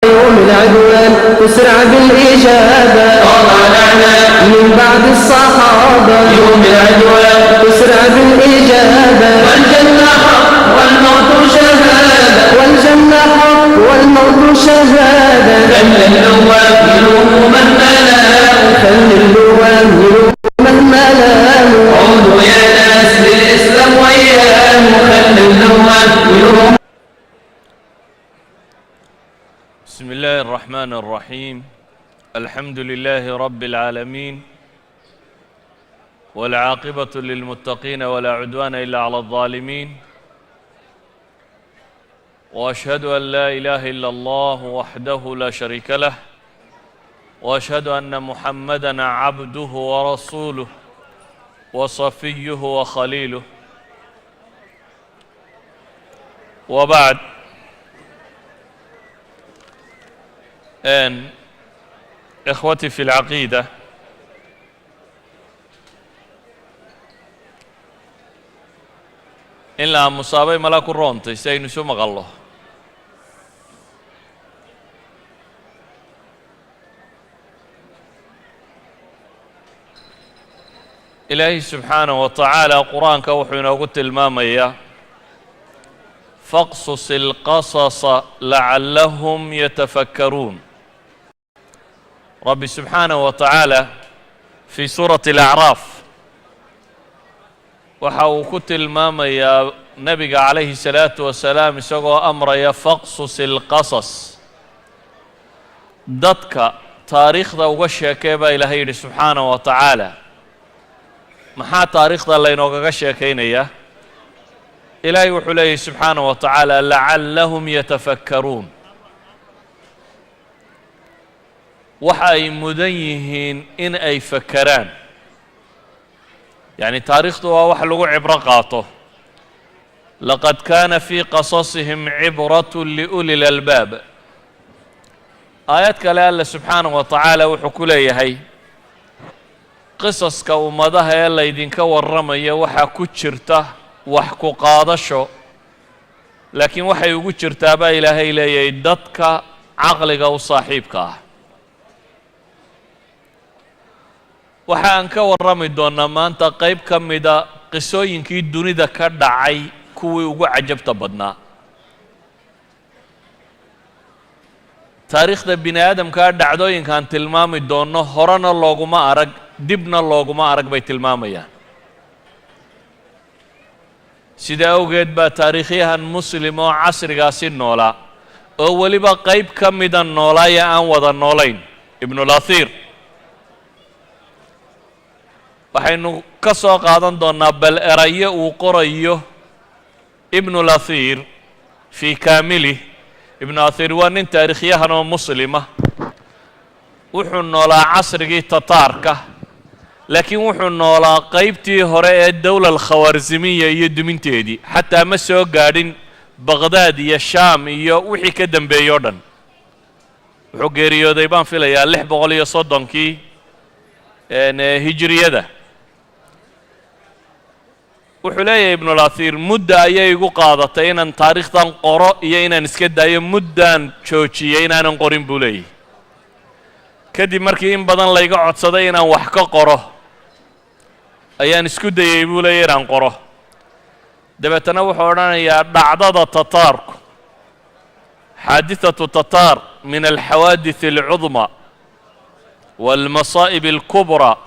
يوم العدوان تسرع بالإجابة وطلعنا من بعد الصحابة يوم العدوان تسرع بالإجابة والجنة حق والموت شهادة والجنة حق والموت شهادة خلي اللوام يلوم مهما لام خلي اللوام يلوم مهما لاموا عودوا يا ناس للإسلام وياه خلي اللوام يلوم. بسم الله الرحمن الرحيم. الحمد لله رب العالمين، والعاقبة للمتقين ولا عدوان إلا على الظالمين، وأشهد أن لا إله إلا الله وحده لا شريك له، وأشهد أن محمدًا عبده ورسوله وصفيه وخليله، وبعد. إخوتي في العقيدة، إلا مصابي ملاك الرونتي سينسو مغالله إلهي سبحانه وتعالى قرآن كوحينا وقلت المامية فاقصص القصص لعلهم يتفكرون. رب سبحانه وتعالى في سورة الأعراف وحاوكت الماما يا نبي عليه الصلاة والسلام سقوا أمر يا فاقصص القصص ضدك تاريخ ذا وغشيا كيبا إلهي سبحانه وتعالى محا تاريخ ذا اللي نوغشيا كينيا إلهي وحليه سبحانه وتعالى لعلهم يتفكرون. waxay mudan yihiin in ay fakaraan, yacni taariikhdu waa wax lagu cibro qaato. laqad kaana fii qasasihim cibratun liuli lalbaab. aayad kale alle subxaanahu wa tacaala wuxuu ku leeyahay qisaska ummadaha ee laydinka warramaya waxaa ku jirta wax ku qaadasho, laakiin waxay ugu jirtaa baa ilaahay leeyahay dadka caqliga u saaxiibka ah. waxa aan ka warrami doonnaa maanta qayb ka mida qisooyinkii dunida ka dhacay kuwii ugu cajabta badnaa. taariikhda bini aadamkaa dhacdooyinkaan tilmaami doonno horena looguma arag dibna looguma arag bay tilmaamayaan. sida awgeed baa taariikhyahan muslim oo casrigaasi noolaa oo weliba qayb ka mida noolaaya aan wada noolayn, ibnulasiir, waxaynu ka soo qaadan doonnaa bal erayo uu qorayo ibnulasiir fii kaamilih. ibnulasiir waa nin taariikhyahan oo muslima, wuxuu noolaa casrigii tataarka, laakiin wuxuu noolaa qaybtii hore ee dowla alkhawaarzimiya iyo duminteedii, xataa ma soo gaadhin baqdaad iyo shaam iyo wixii ka dambeeyey o dhan. wuxuu geeriyooday baan filayaa 630kii hijriyada. wuxuu leeyahay ibnulasiir mudda ayay igu qaadatay inaan taariikhdan qoro iyo inaan iska daayo, muddaan joojiyey inaanan qorin buu leeyahy. kadib markii in badan layga codsaday inaan wax ka qoro ayaan isku dayey buu leeyahy inaan qoro. dabeetana wuxuu odhanayaa dhacdada tataarku xaadithatu tataar min alxawaadith alcudma والمصائب الكبرى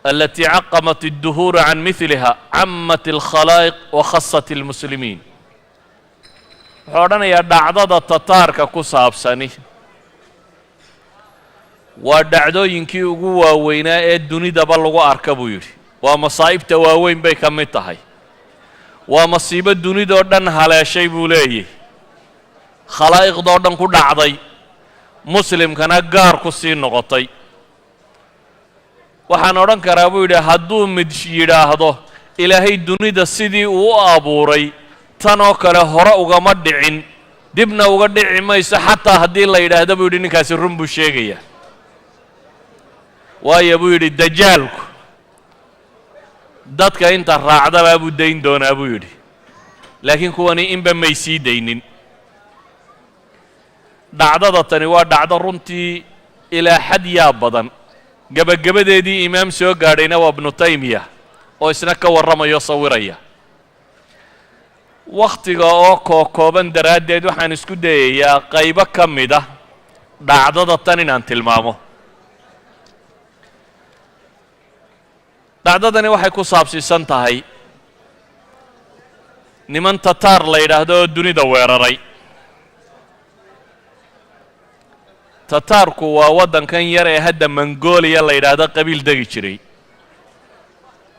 التي عقمت الدهور عن مثلها عمت الخلائق وخصت المسلمين. حورنا يا دعضة تتارك كسابساني ودعدو ينكي وقوة ويناء الدنيا دبلغوا أركبوا يري ومصائب تواوين بي كمتهاي ومصيبة الدنيا دوردن هلا شيء بوليه خلائق دوردن كو دعضي مسلم كان قار كسين نغطي. waxaan odhan karaa buu yidhi hadduu mid yidhaahdo ilaahay dunida sidii uu u abuuray tan oo kale hore ugama dhicin dibna uga dhici mayso, xataa haddii la yidhaahdo buu yidhi ninkaasi run buu sheegaya. waayo buu yidhi dajaalku dadka inta raacdabaa buu dayn doonaa buu yidhi, laakiin kuwani inba may sii daynin. dhacdada tani waa dhacdo runtii ilaa xad yaa badan gebagabadeedii imaam soo gaadhayna waa ibnu taymiya oo isna ka warramayo sawiraya wakhtiga oo kookooban daraaddeed waxaan isku dayayaa qaybo ka mid ah dhacdada tan inaan tilmaamo dhacdadani waxay ku saabsiisan tahay niman tataar la yidhaahdo oo dunida weeraray tataarku waa waddankan yar ee hadda mongolia la yidhaahdo qabiil degi jiray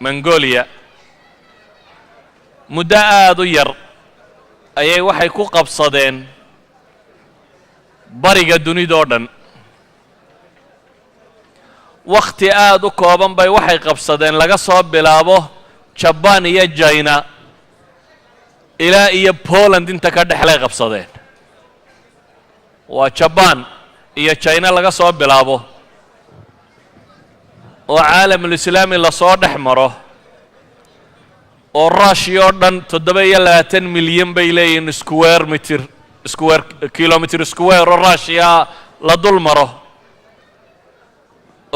mongolia muddo aad u yar ayay waxay ku qabsadeen bariga dunidoo dhan wakhti aad u kooban bay waxay qabsadeen laga soo bilaabo jabaan iyo jina ilaa iyo poland inta ka dhexlay qabsadeen waa jabaan iyo jina laga soo bilaabo oo caalamulislaami lasoo dhex maro oo rushia oo dhan 27 milyan bay leeyihiin kilomitr square oo rushia la dul maro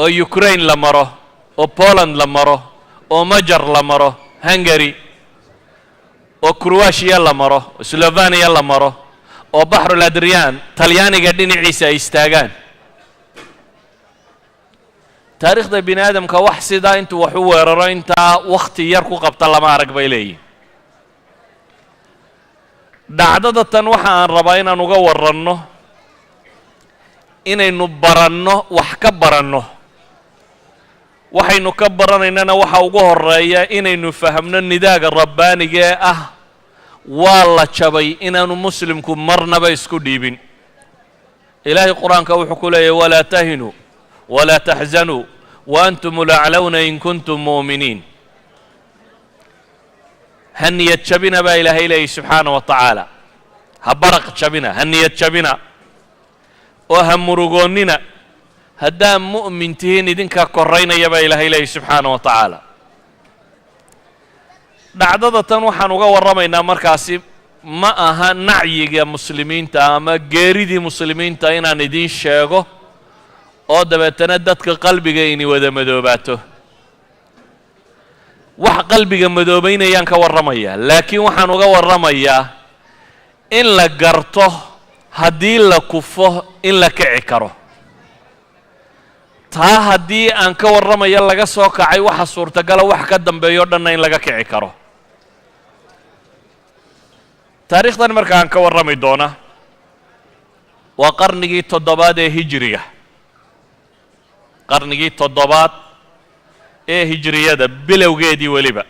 oo ukraine la maro oo poland la maro oo majar la maro hungary oo croatia la maro oo slovenia la maro oo baxrul adriyan talyaaniga dhinaciisa ay istaagaan taariikhda bini aadamka wax sidaa intuu wax u weeraro intaa wakhti yar ku qabta lama arag bay leeyihin dhacdada tan waxa aan rabaa inaan uga warranno inaynu baranno wax ka baranno waxaynu ka baranaynana waxa ugu horeeya inaynu fahamno nidaaga rabbaaniga ee ah waa la jabay inaanu muslimku marnaba isku dhiibin ilaahay qur-aanka wuxuu ku leeyahay walaa tahinuu walaa taxzanuu waantum laclawna in kuntum mu'miniin ha niyad jabina baa ilaahay leeyahy subxaana wa tacaala ha baraq jabina ha niyad jabina oo ha murugoonnina haddaa mu'min tihiin idinkaa koraynaya baa ilaahay leeyahy subxaana wa tacaala dhacdada tan waxaan uga warramaynaa markaasi ma aha nacyiga muslimiinta ama geeridii muslimiinta inaan idiin sheego oo dabeetana dadka qalbiga ini wada madoobaato wax qalbiga madoobaynayaan ka warramayaa laakiin waxaan uga warramayaa in la garto haddii la kufo in la kici karo taa haddii aan ka warramaya laga soo kacay waxa suurtagala wax ka dambeeyo dhanna in laga kici karo taariikhdan marka aan ka warrami doona waa qarnigii 7 ee hijriga qarnigii 7 ee hijriyada bilowgeedii weliba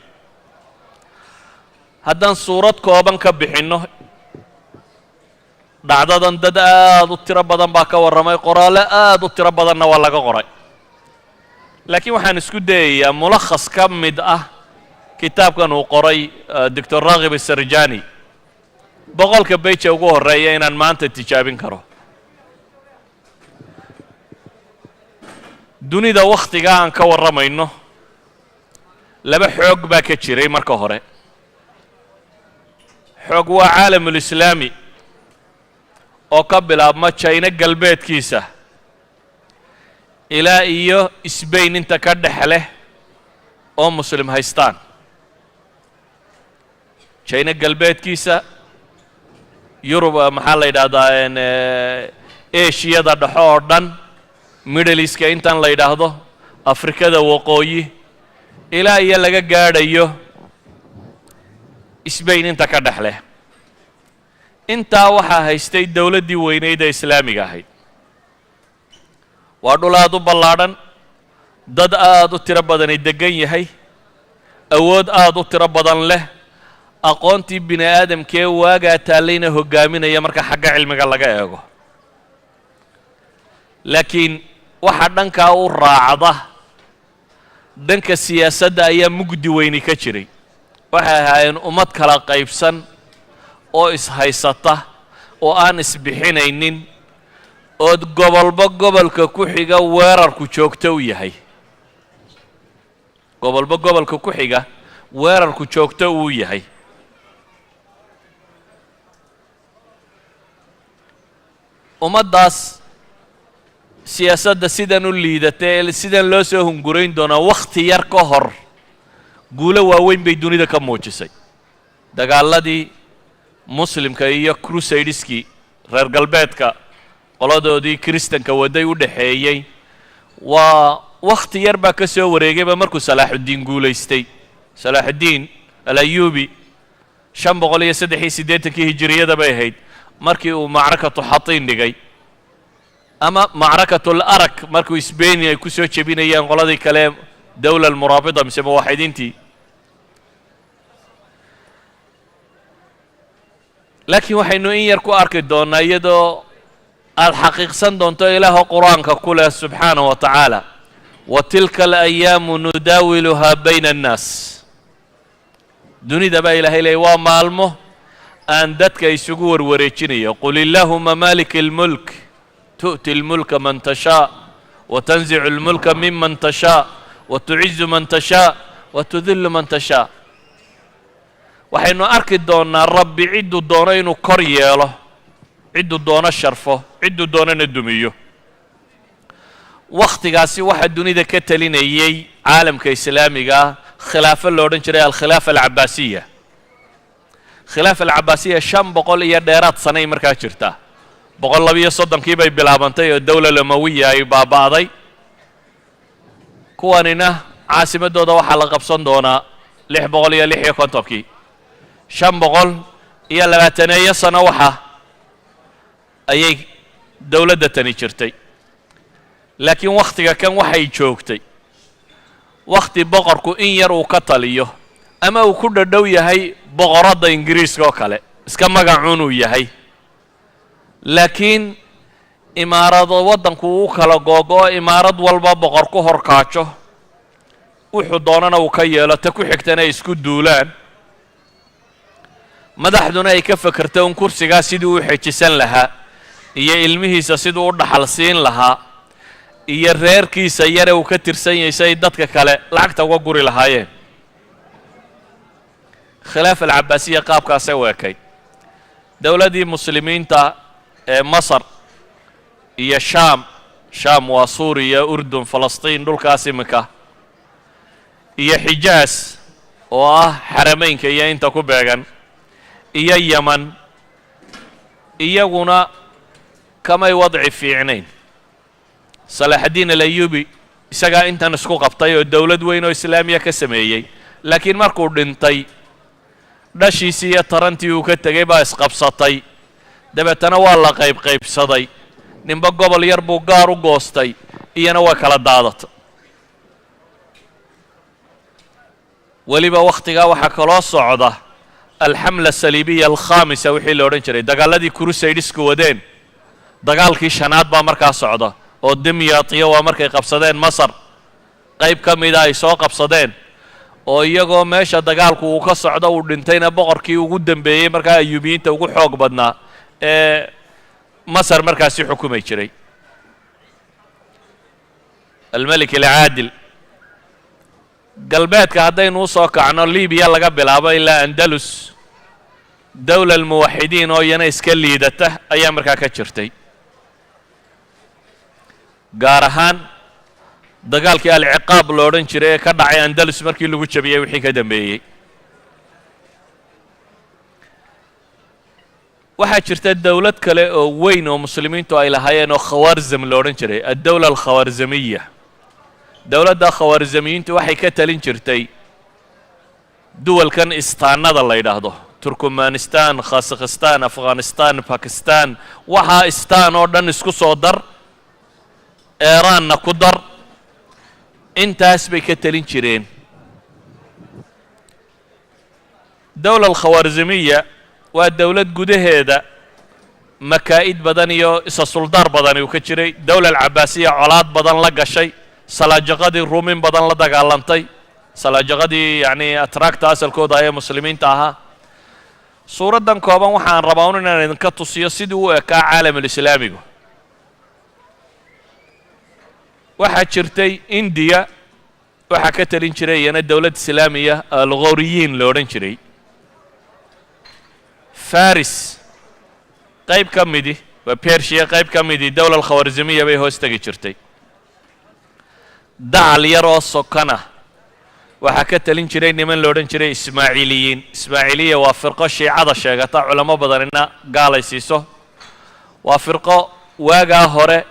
haddaan suurad kooban ka bixinno dhacdadan dad aad u tiro badan baa ka warramay qoraallo aad u tiro badanna waa laga qoray laakiin waxaan isku dayayaa mulakhas ka mid ah kitaabkan uu qoray doctor raghib asarjani boqolka beja ugu horreeya inaan maanta tijaabin karo dunida wakhtiga aan ka warramayno laba xoog baa ka jiray marka hore xoog waa caalamulislaami oo ka bilaabma jina galbeedkiisa ilaa iyo sbain inta ka dhex leh oo muslim haystaan jina galbeedkiisa yurub maxaa la yidhaahdaa ashiyada dhexo oo dhan middle eastka intan la yidhaahdo afrikada waqooyi ilaa iyo laga gaadhayo sbain inta ka dhex leh intaa waxaa haystay dowladdii weynayd ee islaamiga ahayd waa dhul aad u ballaadhan dad aad u tiro badani deggan yahay awood aad u tiro badan leh aqoontii bini aadamkee waagaa taallayna hoggaaminaya marka xagga cilmiga laga eego laakiin waxa dhankaa u raacda dhanka siyaasadda ayaa mugdi weyni ka jiray waxay ahaayeen ummad kala qaybsan oo ishaysata oo aan isbixinaynin ood gobolba gobolka ku xiga weerarku joogto u yahay gobolba gobolka ku xiga weerarku joogto uu yahay ummaddaas siyaasadda sidan u liidatay ee sidan loo soo hungurayn doonaa wakhti yar ka hor guulo waaweyn bay dunida ka muujisay dagaaladii muslimka iyo crusadeskii reer galbeedka qoladoodii kristanka waday u dhaxeeyey waa wakhti yar baa ka soo wareegayba markuu salaaxuddiin guulaystay salaaxuddiin alayuubi 583 hijriyada bay ahayd markii uu macrakatu xatiin dhigay ama macrakatul arak markuu isbeeni ay ku soo jebinayeen qoladii kale dawla almuraabita mise muwaaxidiintii laakiin waxaynu in yar ku arki doonnaa iyadoo aad xaqiiqsan doonto ilaaha qur-aanka ku leh subxaanahu wa tacaala wa tilka alayaamu nudaawiluhaa bayna annaas dunida baa ilaahay leeyay waa maalmo aan dadka isugu warwareejinayo qul illaahuma maalika almulk tu'ti almulka man tashaa watanzicu almulka miman tashaa watucizu man tashaa watudillu man tashaa waxaynu arki doonnaa rabbi cidduu doono inuu kor yeelo cidduu doono sharfo cidduu doonana dumiyo wakhtigaasi waxaa dunida ka talinayay caalamka islaamiga ah khilaafo lo odhan jiray alkhilaafa alcabaasiya khilaafa alcabaasiya 500 iyo dheeraad sanay markaa jirtaa 132 bay bilaabantay oo dawla lamawiya ay baaba'day kuwanina caasimadooda waxaa la qabsan doonaa 656 520 sano waxa ayay dawladda tani jirtay laakiin wakhtiga kan waxay joogtay wakhti boqorku in yar uu ka taliyo ama uu ku dhadhow yahay boqoradda ingiriiska oo kale iska magacuun uu yahay laakiin imaarado waddanku uu kala googo'o imaarad walba boqor ku horkaajo wuxuu doonana uu ka yeelo ta ku xigtana ay isku duulaan madaxduna ay ka fakarto un kursigaa siduu u xejisan lahaa iyo ilmihiisa siduu u dhaxal siin lahaa iyo reerkiisa yare uu ka tirsan yahay si ay dadka kale lacagta uga guri lahaayeen khilaafa alcabaasiya qaabkaasay u ekayd dowladdii muslimiinta ee masar iyo shaam waa suuriya urdun falastiin dhulkaas iminka iyo xijaas oo ah xarameynka iyo inta ku beegan iyo yaman iyaguna kamay wadci fiicnayn salaaxaddiin alayuubi isagaa intan isku qabtay oo dowlad weyn oo islaamiya ka sameeyey laakiin markuu dhintay dhashiisii iyo tarantii uu ka tegay baa isqabsatay dabeetana waa la qaybsaday ninba gobol yar buu gaar u goostay iyana waa kala daadatay weliba wakhtigaa waxaa kaloo socda alxamla asaliibiya alkhaamisa wixii la odhan jiray dagaaladii crusadesku wadeen dagaalkii shanaad baa markaa socda oo dimyaatiyo waa markay qabsadeen masar qayb ka mida ay soo qabsadeen oo iyagoo meesha dagaalku uu ka socdo uu dhintayna boqorkii ugu dambeeyey markaa ayuubiyiinta ugu xoog badnaa ee masar markaasi xukumay jiray almelik alcaadil galbeedka haddaynu u soo kacno libiya laga bilaabo ilaa andalus dawla almuwaxidiin oo iyana iska liidata ayaa markaa ka jirtay gaar ahaan dagaalkii alciqaab lo odhan jiray ee ka dhacay andalus markii lagu jabiyey wixii ka dambeeyey waxaa jirta dowlad kale oo weyn oo muslimiintu ay lahaayeen oo khawaarzam lo odhan jiray addawla alkhawaarzamiya dowladda khawaarzamiyiintu waxay ka talin jirtay duwalkan istaanada la yidhaahdo turkmanistan khasakhistan afghanistan bakistan waxaa istaan oo dhan isku soo dar eeraanna ku dar intaas bay ka talin jireen dowla alkhawaarzamiya waa dowlad gudaheeda makaa'id badan iyo isa suldaar badani uu ka jiray dowla alcabaasiya colaad badan la gashay salaajaqadii ruumin badan la dagaalantay salaajaqadii yacni atraagta asalkooda ee muslimiinta ahaa suuraddan kooban waxaan rabaa un inaan idinka tusiyo sidii u ekaa caalamulislaamigu waxaa jirtay indiya waxaa ka talin jiray iyana dowlad islaamiya alghoriyiin lo odhan jiray faris qayb ka midi وبيرشيا قيب كميدي الدولة الخوارزمية بي هوستجي جرتي دعال يرو السكنة وحكت لين جري نمن لورن جري إسماعيلية وفرقة شيعة الشيعة علماء بدرنا قال يسيسو وفرقة واجا هره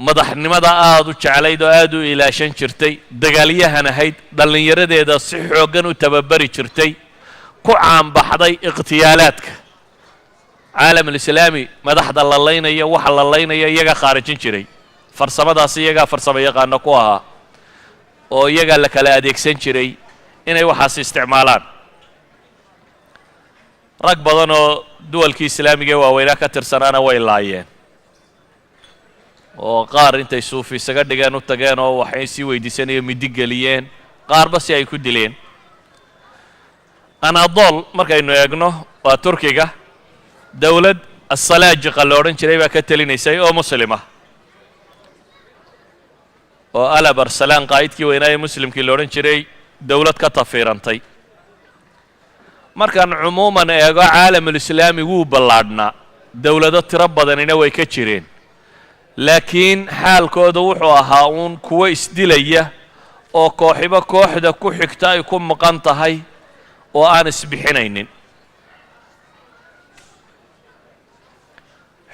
madaxnimada aad u jeclayd oo aad u ilaashan jirtay dagaalyahan ahayd dhalinyaradeeda si xoogan u tababari jirtay ku caanbaxday iqtiyaalaadka caalamul islaami madaxda la leynayo waxa la leynayo iyaga khaarijin jiray farsamadaas iyaga farsamo yaqaan ku ahaa oo iyaga la kala adeegsan jiray inay waxaas isticmaalaan rag badan oo duwalkii islaamiga waaweynaa ka tirsanaana way laayeen oo qaar intay suufi isaga dhigeen u tageen oo waxay si weydiisanayeen midi geliyeen qaarba si ay ku dileen Anadol markaynu eegno waa Turkiga dawlad as-Salaajiqa la oran jiray baa ka talinaysay oo muslima oo Alab Arsalan qaa'idkii weynaa muslimkii la oran jiray dawlad ka tafiirantay markaan umuuman eego caalamul islaami wuu ballaadhnaa dawlado tiro badanina way ka jireen laakiin xaalkooda wuxuu ahaa uun kuwa isdilaya oo kooxiba kooxda ku xigta ay ku maqan tahay oo aan isbixinaynin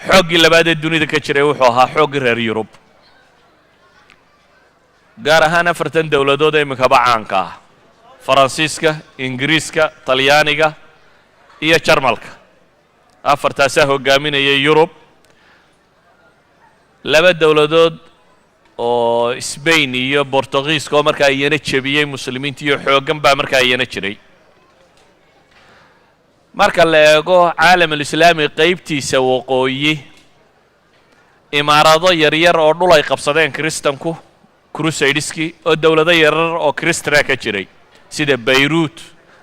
xooggii labaad ee dunida ka jiray wuxuu ahaa xooggii reer Yurub gaar ahaan afartan dawladood ee imikaba caanka ah Faransiiska Ingiriiska Talyaaniga iyo Jarmalka afartaasaa hogaaminaya Yurub laba dawladood oo Spain iyo Portugiiska oo markaa iyana jabiyay muslimiinta iyo xoogan baa markaa iyana jiray marka la eego caalamul islaami qaybtiisa waqooyi imaarado yaryar oo dhul ay qabsadeen kristanku crusadeski oo dawlado yaryar oo kristana ka jiray sida Beirut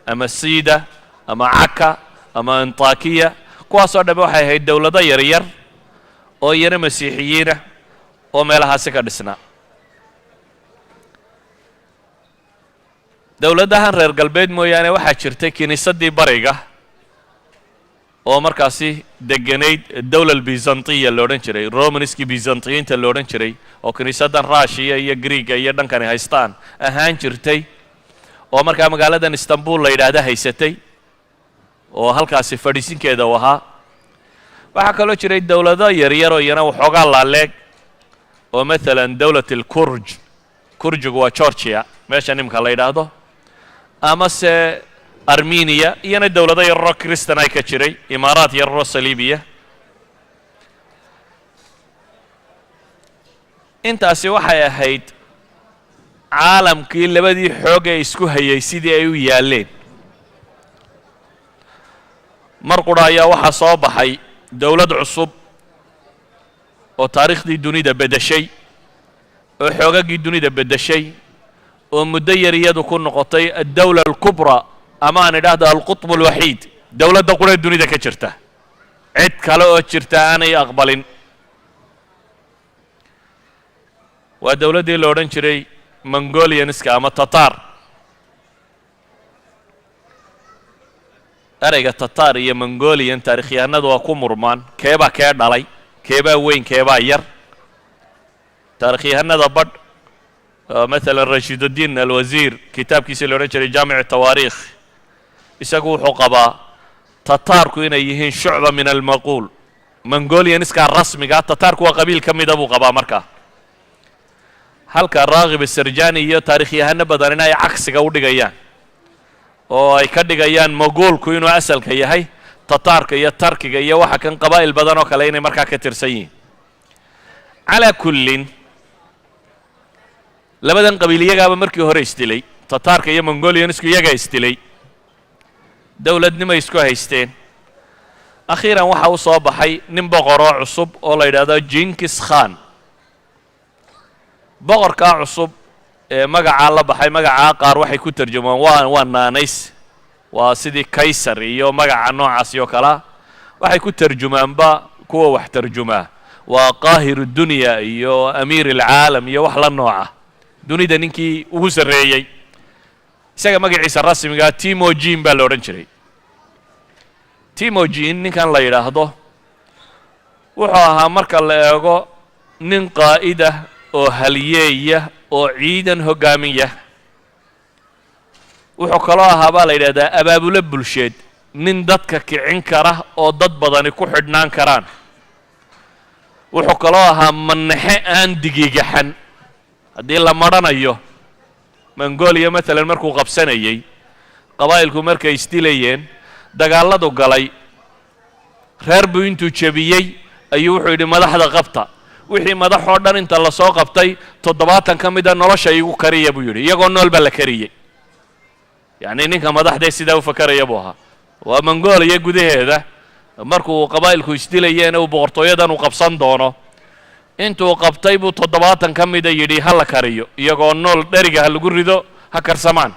ama Sida ama Akka ama Antakiya kuwaasoo dhan waxay ahayd dawlado yaryar oo iyana masiixiyiina oo meelahaasi ka dhisnaa dawladahan reer galbeed mooyaane waxaa jirtay kiniisadii bariga oo markaasi deganayd dawlal Byzantiya la odhan jiray Romanski Byzantiyiinta la odhan jiray oo kiniisadan Russia iyo Greek iyo dhankani haystaan ahaan jirtay oo markaa magaaladan Istanbul la yiraahdo haysatay oo halkaasi fadhiisinkeeda ahaa waxaa kaloo jiray dawlado yaryar oo iyana waxoogaa laaleeg oo maalan dawlatul Kurjigu waa Georgia meesha nimka la yiraahdo ama se Armenia iyana dawlado yaroo kristan ay ka jiray imaaraat yaroo saliibiya intaasi waxay ahayd caalamkii labadii xoog ee isku hayay sidii ay u yaaleen mar qura ayaa waxaa soo baxay dawlad cusub oo taariikhdii dunida bedeshay oo xoogagii dunida bedeshay oo muddo yariyadu ku noqotay ad-dawla al-kubra ama aan idhaahdo al-qutb al-wahiid dawladda qura dunida ka jirta cid kale oo jirta aanay aqbalin waa dawladdii la odhan jiray Mongolianska ama Tatar erayga Tatar iyo Mongolian taariikhyahanadu waa ku murmaan keebaa kee dhalay keebaa weyn keebaa yar taariikhyahanada badh مثلا رشيد الدين الوزير كتاب كيس اللي رجل جامع التواريخ يسقوا حقبا تتاركو إن يهين شعبة من المقول منغوليا نسكا الرسمي قال تتاركو قبيل كم يدبو قبا مركا هل كان راغب السرجاني يو تاريخي هنا بدرنا عكس قودي جيان أو أي كدي جيان مقول كوينو أسل كي هاي تتارك يا ترك يا واحد كان قبائل بدنو كلاين مركا كتير سيء على كل labadan qabiiliyagaaba markii hore istilay Tatarka iyo Mongoliansku iyaga istilay dawladnimo isku haysteen akhiran waxa uu soo baxay nin boqor oo cusub oo la yiraahdo Genghis Khan boqorka cusub ee magaca la baxay magaca qaar waxay ku tarjumaan waa naanays waa sidii kaysar iyo magaca noocaas iyo kala waxay ku tarjumaanba kuwa wax tarjumaa waa qaahir dunya iyo amiir العالم iyo wax la nooca dunida ninkii ugu sareeyay isaga magaciisa rasmiga Temujin baa la oran jiray Temujin ninkan la yiraahdo wuxuu ahaa marka la eego nin qaa'ida oo haliyeeya oo ciidan hoggaamiya. wuxuu kaloo ahaa baa la yidhahdaa abaabulo bulsheed, nin dadka kicin kara oo dad badani ku xidhnaan karaan. wuxuu kaloo ahaa manaxe aan digigaxan. haddii la marhanayo mongolia maalan markuu qabsanayey, qabaa'ilku markay isdilayeen, dagaalladu galay, reer buu intuu jebiyey ayuu wuxuu yidhi madaxda qabta. wixii madaxoo dhan inta la soo qabtay 70 ka mida nolosha igu kariya buu yidhi, iyagoo nool baa la kariyey. yacni ninka madaxdee sidaa u fakaraya buu ahaa. waa mongolia gudaheeda markuu qabaa'ilku isdilayeen uu boqortooyadan uu qabsan doono, intuu qabtay buu 70 ka mida yidhi ha la kariyo, iyagoo nool dheriga ha lagu rido ha karsamaan.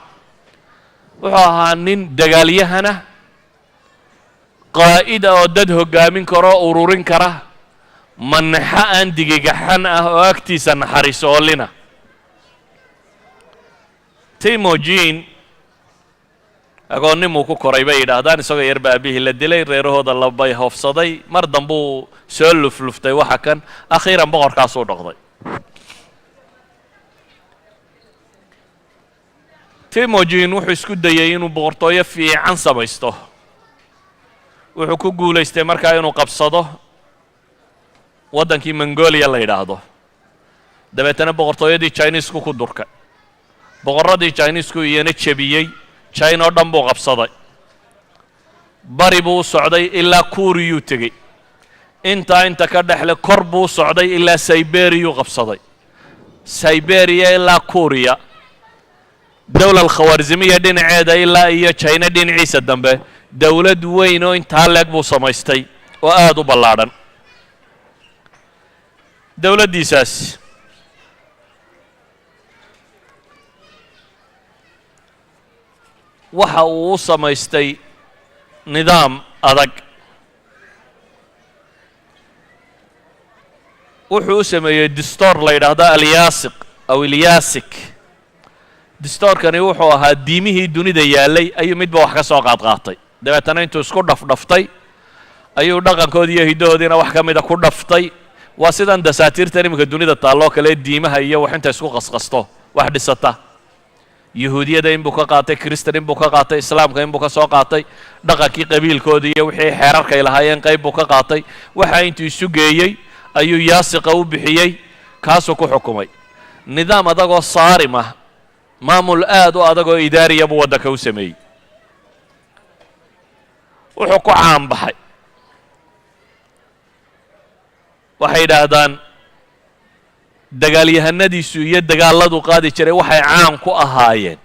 wuxuu ahaa nin dagaalyahana, qaa'ida oo dad hoggaamin karo, ururin kara, manaxa aan digigaxan ah oo agtiisa naxariisoolina. Temujin agoonnimuu ku koray bay yidhaahdaan, isagoo yar baa aabihii la dilay, reerahooda labay hoofsaday, mar dambuu soo lufluftay waxa kan, akhiiran boqorkaasuu noqday. Temujin wuxuu isku dayey inuu boqortooyo fiican samaysto. wuxuu ku guulaystay markaa inuu qabsado waddankii mongolia la yidhaahdo. dabeetana boqortooyadii chinesku ku durkay. boqorradii chinesku iyana jebiyey, china oo dhan buu qabsaday. bari buu u socday ilaa kuuriyuu tegey. inta ka dhexle kor buu u socday ilaa siberiyuu qabsaday. siberia ilaa kuuriya, dowla alkhawaarzimiya dhinaceeda ilaa iyo china dhinaciisa dambe, dowlad weyn oo intaa leeg buu samaystay oo aad u ballaadhan. dowladdiisaas waxa uu u samaystay nidaam adag. wuxuu u sameeyey distoor la yidhaahdo alyaasiq aw ilyaasik. distoorkani wuxuu ahaa diimihii dunida yaallay ayuu midba wax ka soo qaadqaatay. dabeetana intuu isku dhafdhaftay ayuu dhaqankoodii iyo hiddahoodiina wax ka mida ku dhaftay. waa sidan dasaatiirtan iminka dunida taalloo kale, diimaha iyo wax inta isku qasqasto wax dhisata. yahuudiyada inbuu ka qaatay, kristan inbuu ka qaatay, islaamka inbuu ka soo qaatay, dhaqankii qabiilkoodii iyo wixii xeerarkay lahaayeen qayb buu ka qaatay. waxa intuu isu geeyey ayuu yaasiqa u bixiyey, kaasuu ku xukumay. nidaam adagoo saarim ah, maamul aad u adagoo idaariya buu waddanka u sameeyey. wuxuu ku caanbaxay, waxay yidhaahdaan dagaalyahanadiisu iyo dagaalladu qaadi jiray waxay caan ku ahaayeen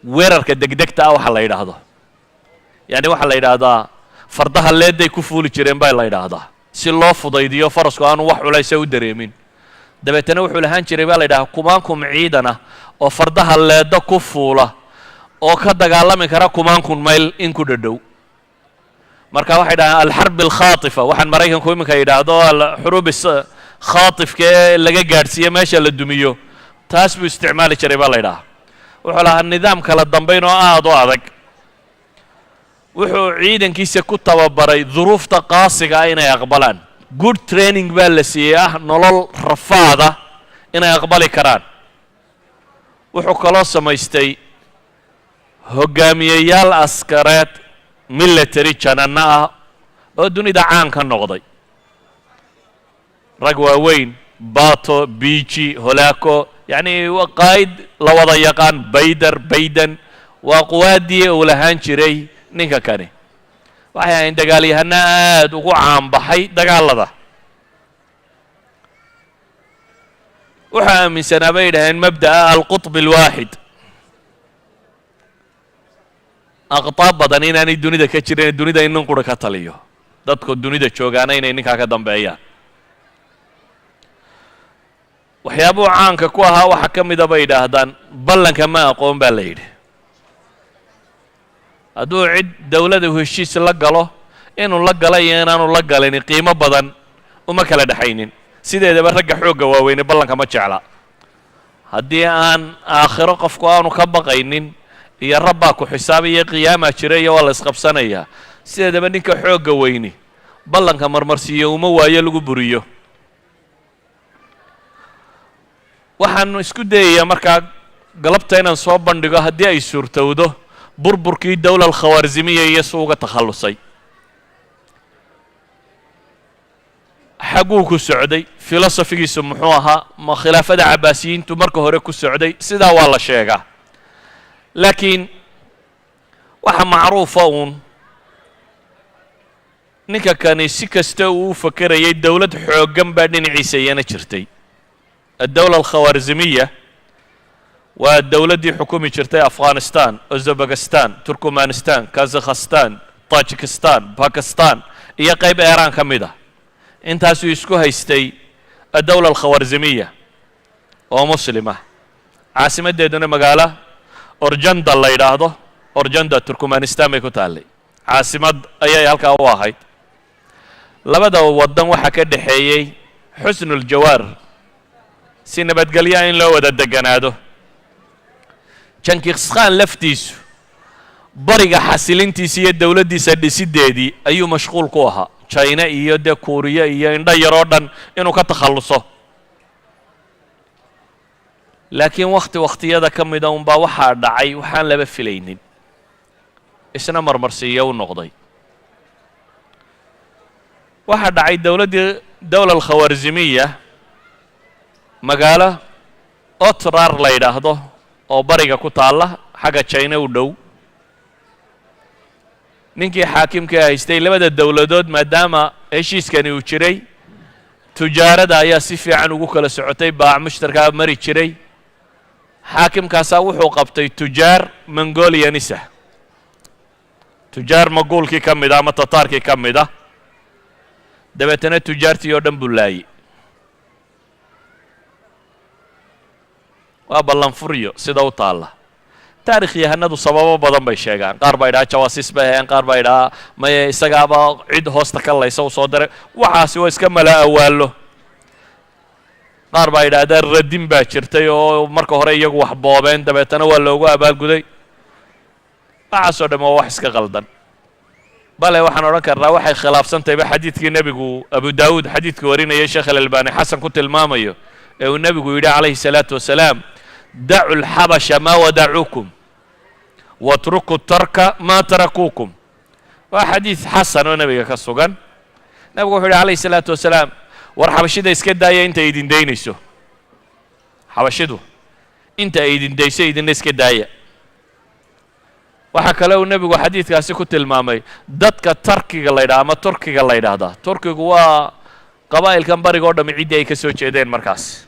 weerarka degdegta ah waxa la yidhaahdo. yacni waxaa la yidhaahdaa fardaha leedday ku fuuli jireen baa la yidhaahdaa, si loo fudaydiyo farasku aanu wax culaysa u dareemin. dabeetana wuxuu lahaan jiray baa la yidhaha kumaankum ciidan ah oo fardaha leedda ku fuula oo ka dagaalami kara kumaankum mayl in ku dhadhow. marka waxay dhahaan alxarb alkhaatifa, waxaan maraykanku iminka yidhaahdo xuruub khaatifka ee laga gaadhsiiye meesha la dumiyo, taas buu isticmaali jiray baa la yidhaha. wuxuu lahaa nidaam kala dambayn oo aad u adag. wuxuu ciidankiisa ku tababaray duruufta qaasiga ah inay aqbalaan. good training baa la siiyey ah nolol rafaada inay aqbali karaan. wuxuu kaloo samaystay hoggaamiyeyaal askareed military jananno ah oo dunida caan ka noqday. rag waaweyn, bato, biiji, holaako, yacni waa qaa'id la wada yaqaan. bayden waa quwaaddii uu lahaan jiray ninka kani. waxay ahayn dagaalyahano aad ugu caanbaxay dagaallada. waxaa aaminsanaa bay yidhaaheen mabda'a alqutb alwaaxid. aqtaab badan inaanay dunida ka jirin, dunida in nin qura ka taliyo, dadku dunida joogaana inay ninkaa ka dambeeyaan. waxyaabuhu caanka ku ahaa waxaa ka mida bay yidhaahdaan ballanka ma aqoon baa la yidhi. hadduu cid dowlada heshiis la galo, inuu la gala iyo inaanu la galin qiimo badan uma kala dhexaynin. sideedaba ragga xoogga waaweyne ballanka ma jecla. haddii aan aakhiro qofku aanu ka baqaynin iyo rabbaa ku xisaabaya qiyaamaa jira iyo waa la isqabsanayaa, sideedaba ninka xoogga weyni ballanka marmarsiiyo uma waayo lagu buriyo. waxaan isku dayayaa markaa galabta inaan soo bandhigo haddii ay suurtowdo burburkii dawla alkhawaarzimiya iyo si uga takhallusay. xagguu ku socday, filosofigiisu muxuu ahaa, ma khilaafada cabaasiyiintu marka hore ku socday, sidaa waa la sheegaa. laakiin waxa macruufa uun ninka kani si kasta uu u fakerayay dawlad xooggan baa dhinaciisa iyana jirtay. الدولة الخوارزمية والدولة دي حكومي شرطي أفغانستان، أوزبكستان، تركمانستان، كازاخستان، طاجكستان، باكستان، هي قيب إيران كميدة. انت هسو يسكو هيستي الدولة الخوارزمية ومسلمة. عاصمة ديدون مقالة أورجندا الله يراهدو، أورجندا تركمانستان ميكو تالي. عاصمة أي هالكا واحد. لبدا ودن وحكا دحيي حسن الجوار si nabadgelya in loo wada deganaado. Genghis Khan laftiisu bariga xasilintiisa iyo dawladdiisa dhisideedii ayuu mashquul ku ahaa. China iyo de Korea iyo indha yaroo dhan inuu ka takhalluso. laakiin waqtiyada ka mida unbaa waxaa dhacay waxaan laba filaynin, isna marmarsiiyo u noqday. waxaa dhacay dawla alkhawaarzimiya magaalo Otrar la yidhaahdo oo bariga ku taalla xagga China u dhow. ninkii xaakimka haystay labada dawladood maadaama heshiiskani uu jiray, tujaarada ayaa si fiican ugu kala socotay, baac mushtarkaa mari jiray. xaakimkaasaa wuxuu qabtay tujaar Mongolianisa, tujaar maguulkii ka mid ah ama tataarkii ka mid ah. dabeetana tujaartii oo dhan buu laayay. waa ballanfuryo sida u taalla. taarikhyahanadu sababo badan bay sheegaan. qaar baa idhaha jawaasiis bay hayaan, qaar baa idhaha maye isagaaba cid hoosta ka laysa u soo diray. waxaasi waa iska mala awaallo. qaar baa idhaahdaa radin baa jirtay oo marka hore iyagu wax boobeen dabeetana waa loogu abaalguday. waxaasoo dhan waa wax iska qaldan. bale waxaan odhan karnaa waxay khilaafsantayba xadiidkii nebigu abu daawuud xadiidkii warinayay sheekh alalbani xasan ku tilmaamayo ee uu nebigu yidhi calayhi salaatu wasalaam dacu lxabasha maa wadacuukum watruku tarka maa tarakuukum. waa xadiid xasan oo nebiga ka sugan. nebigu wuxuu yidhi calayhi salaatu wasalaam war xabashida iska daaya inta idin daynayso. xabashidu inta ay idin dayso idinna iska daaya. waxaa kale uu nebigu xadiidkaasi ku tilmaamay dadka tarkiga la yidhaha ama turkiga la yidhaahdaa. turkigu waa qabaa'ilkan bariga oo dhammi ciddii ay ka soo jeedeen markaas.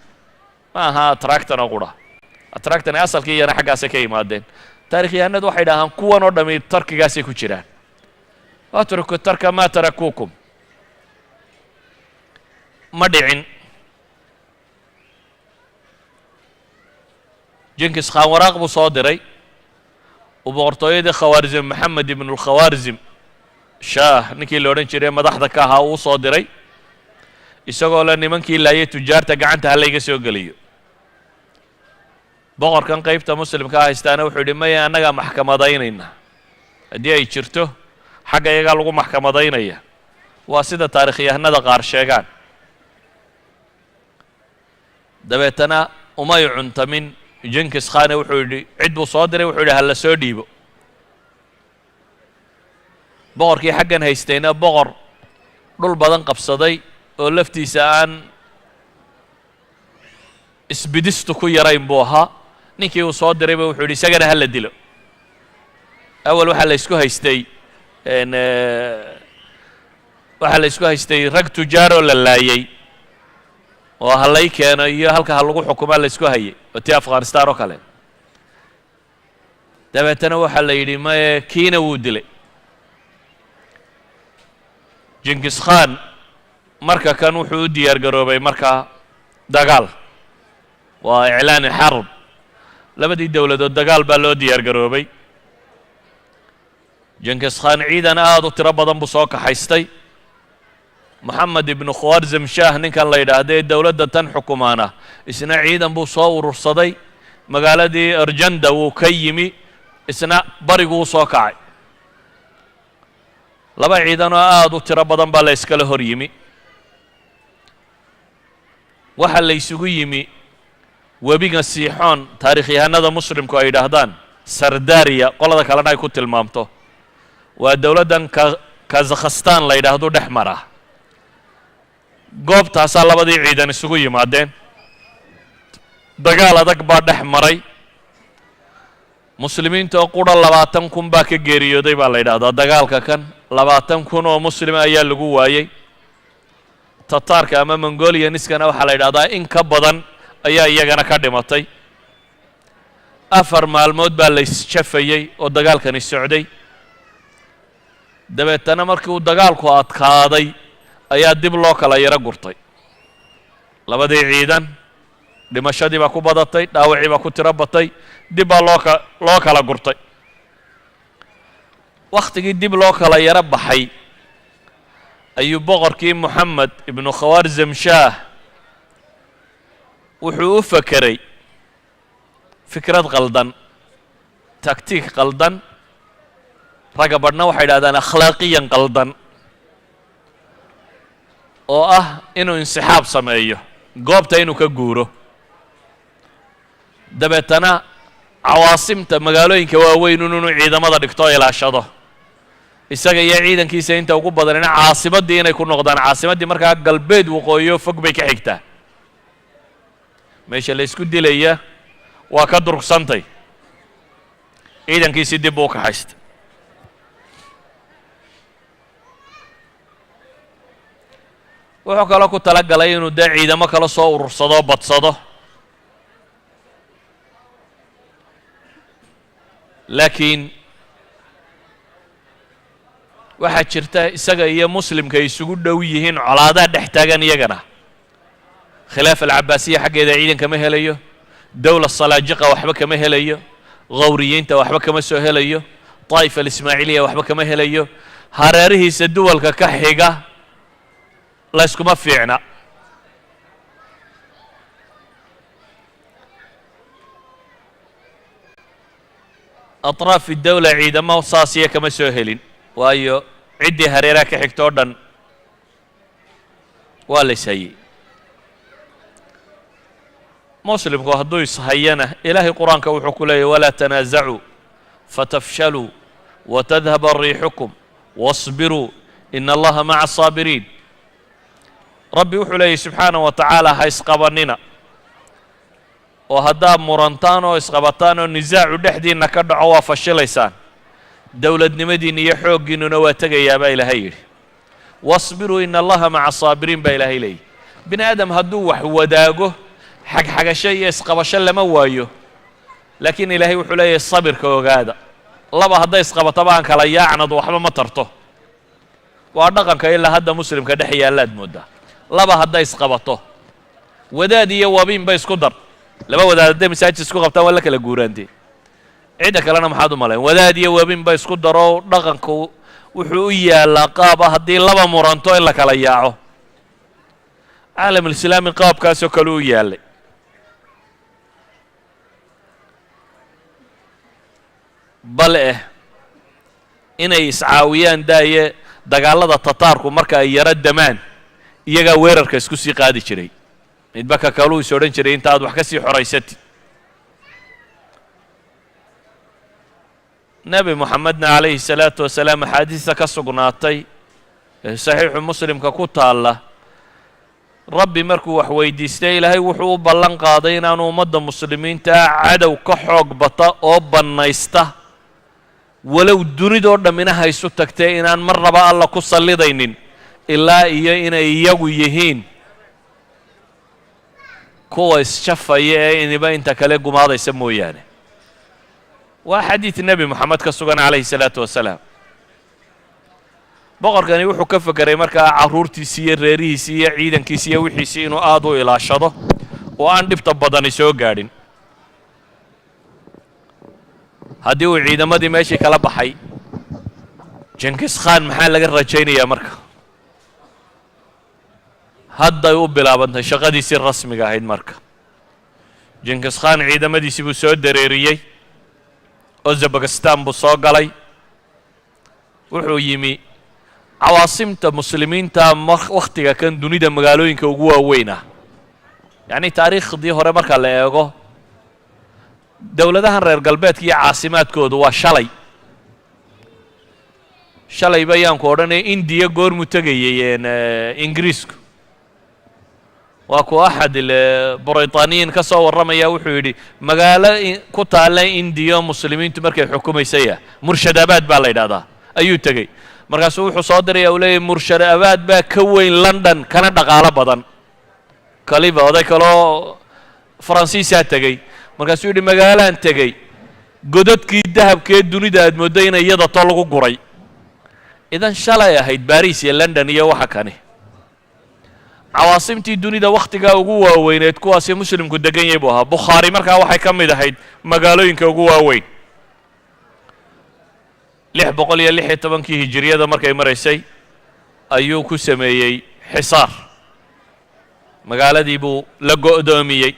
ma aha atractan oo qura. atractan asalkii iyana xaggaasay ka yimaadeen. taarikhyahanadu waxay dhahaan kuwan oo dhammi tarkigaasay ku jiraan. watruku tarka maa tarakuukum ma dhicin. Genghis Khan waraaq buu soo diray وبورتويد خوارزم محمد بن الخوارزم شاه نكي لورن جيري مدحدا ka ahaa uu soo diray isagoo la nimankii laayay tujaarta gacanta halayga soo galiyo. boqorkan qaybta muslimka haystaana wuxuu yidhi maya annaga maxkamadaynayna haddii ay jirto xagga iyaga lagu maxkamadaynaya. waa sida taarikhyahanada qaar sheegaan. dabeetana umay cuntamin Genghis Khan wuxuu yidhi cid buu soo diray, wuxuu yidhi ha la soo dhiibo. boqorkii xaggan haystayna boqor dhul badan qabsaday oo laftiisa aan isbidistu ku yarayn buu ahaa. ninkii uu soo dirayba wuxuu yidhi isagana ha la dilo. awal waxaa la isku haystay rag tujaar oo la laayay oo halay keeno iyo halka ha lagu xukumaa la isku hayay oo tii Afghanistan oo kale. dabeetana waxaa la yidhi maye kiina wuu dilay. Genghis Khan marka kan wuxuu u diyaar garoobay markaa dagaal. waa iclaan xarb. labadii dawladood dagaal baa loo diyaar garoobay. Genghis Khan ciidan aad u tiro badan buu soo kaxaystay. محمد بن خوارزم شاه ninkan la yidhaahday dawladda tan xukumaana isna ciidan buu soo urursaday. magaaladii Arjanda wuu ka yimi, isna bariguu soo kacay. laba ciidan oo aad u tiro badan baa la iskala hor yimi waxa la isugu yimi webiga siixoon taariikhyahanada muslimku ay yidhaahdaan sardaariya qolada kalena ay ku tilmaamto waa dowladdan kazakhstan la yidhaahdo dhex mara goobtaasaa labadii ciidan isugu yimaadeen dagaal adag baa dhex maray muslimiinta oo qura 20,000 baa ka geeriyooday baa la yidhaahdaa dagaalka kan 20,000 oo muslim ayaa lagu waayey tataarka ama mongolianiskana waxaa la yidhahdaa in ka badan ayaa iyagana ka dhimatay 4 maalmood baa la isjafayey oo dagaalkani socday dabeetana markii uu dagaalku adkaaday ayaa dib loo kala yaro gurtay labadii ciidan dhimashadii baa ku badatay dhaawacii baa ku tiro batay dib baa loo kala gurtay wakhtigii dib loo kala yaro baxay ayuu boqorkii moxamed ibnu khawarzam shaah wuxuu u fakeray fikrad qaldan taktiik qaldan ragga badhna waxay yidhahdaan akhlaaqiyan qaldan oo ah inuu insixaab sameeyo goobta inuu ka guuro dabeetana cawaasimta magaalooyinka waaweyn inuu ciidamada dhigto ilaashado isaga iyo ciidankiisa inta ugu badanina caasimaddii inay ku noqdaan caasimaddii markaa galbeed waqooyo fog bay ka xigtaa meesha la isku dilaya waa ka durugsantay ciidankiisii dib buu u kaxaystay wuxuu kaloo ku tala galay inuu dee ciidamo kale soo urursado badsado laakiin waxaa jirta isaga iyo muslimka ay isugu dhow yihiin colaadaha dhex taagan iyagana khilaafa alcabaasiya xaggeeda ciidan kama helayo dowla salaajiqa waxba kama helayo gawriyiinta waxba kama soo helayo طaa'ifa alismaaciiliya waxba kama helayo hareerihiisa duwalka ka xiga la iskuma fiicna aطraaf الdawla ciidamo saasiya kama soo helin waayo ciddii hareeraha ka xigto o dhan waa la ishayey muslimku hadduu ishayana ilaahay qur-aanka wuxuu ku leeyahy walaa tanaazacuu fatafshaluu watadhaba riixukum waاصbiruu ina allaha maca الصaabiriin rabbi wuxuu leeyahy subxaanaه wa tacaala ha isqabanina oo haddaad murantaan oo isqabataan oo nisaacu dhexdiinna ka dhaco waa fashilaysaan dowladnimadiinna iyo xooggiinnuna waa tegayaa baa ilaahay yidhi waصbiruu ina allaha maca الصaabiriin baa ilaahay leeyahy bini aadam hadduu wax wadaago xagxagasho iyo isqabasho lama waayo laakiin ilaahay wuxuu leeyahay sabirka ogaada laba hadday isqabataba aan kala yaacnad waxba ma tarto waa dhaqanka ilaa hadda muslimka dhex yaallaad mooddaa laba hadday isqabato wadaad iyo wabiinba isku dar laba wadaad hadday masaajid isku qabtaan waa la kala guuraantee cidda kalena maxaad u malayn wadaad iyo wabiinba isku daro dhaqanku wuxuu u yaallaa qaab ah haddii laba muranto in la kala yaaco caalamulislaami qaabkaasoo kale u yaallay bal inay iscaawiyaan daaye dagaallada tataarku marka ay yaro damaan iyagaa weerarka isku sii qaadi jiray midba ka kaluu is odhan jiray inta aad wax ka sii xoraysatid nebi moxamedna calayhi الsalaatu wasalaam axaadiista ka sugnaatay ee saxiixu muslimka ku taalla rabbi markuu wax weydiistay ilaahay wuxuu u ballan qaaday inaanu ummadda muslimiinta cadow ka xoog bata oo bannaysta walow dunidoo dhammina haysu tagtee inaan marnaba alla ku sallidaynin ilaa iyo inay iyagu yihiin kuwa isjafaya ee iniba inta kale gumaadaysa mooyaane waa xadiid nebi moxamed ka sugan calayhi الsalaatu wasalaam boqorkani wuxuu ka fekeray markaa carruurtiisii iyo reerihiisii iyo ciidankiisii iyo wixiisii inuu aad u ilaashado oo aan dhibta badani soo gaadhin haddii uu ciidamadii meeshii kala baxay jenkis khan maxaa laga rajaynayaa marka hadday u bilaabantay shaqadiisii rasmiga ahayd marka jenkis khan ciidamadiisii buu soo dareeriyey uzbekistan buu soo galay wuxuu yimi cawaasimta muslimiinta wakhtiga kan dunida magaalooyinka ugu waaweyn ah yacni taariikhdii hore marka la eego dowladahan reer galbeedka iyo caasimaadkoodu waa shalay bayaan ku odhanaya indiya goormu tegayay ingiriisku waa ku axad britaniyin ka soo warramaya wuxuu yidhi magaalo ku taalla indiya muslimiintu markay xukumaysaya murshadabaad baa la yidhahdaa ayuu tegey markaasuu wuxuu soo diraya uu leeyahy murshadabaad baa ka weyn london kana dhaqaalo badan kaliba oday kaloo faransiisaa tegey markaasuu yidhi magaalaan tegey godadkii dahabkee dunida aad mooddo in iyada to lagu guray idan shalay ahayd baris iyo london iyo waxa kani cawaasimtii dunida wakhtigaa ugu waaweyneed kuwaasi muslimku degan yahay buu ahaa bukhaari markaa waxay ka mid ahayd magaalooyinka ugu waaweyn 616 hijiriyada markay maraysay ayuu ku sameeyey xisaar magaaladii buu la go'doomiyey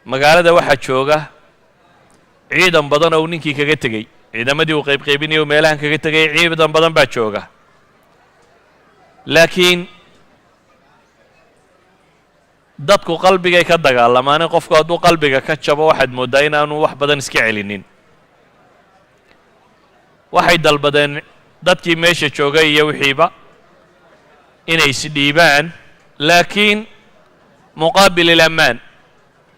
magaalada waxaa jooga ciidan badan oo ninkii kaga tegey ciidamadii uu qaybqaybinayay oo meelahan kaga tegay ciidan badan baa jooga laakiin dadku qalbigay ka dagaalamaane qofku hadduu qalbiga ka jabo waxaad mooddaa inaanu wax badan iska celinin waxay dalbadeen dadkii meesha joogay iyo wixiiba inay isdhiibaan laakiin muqaabil ilamaan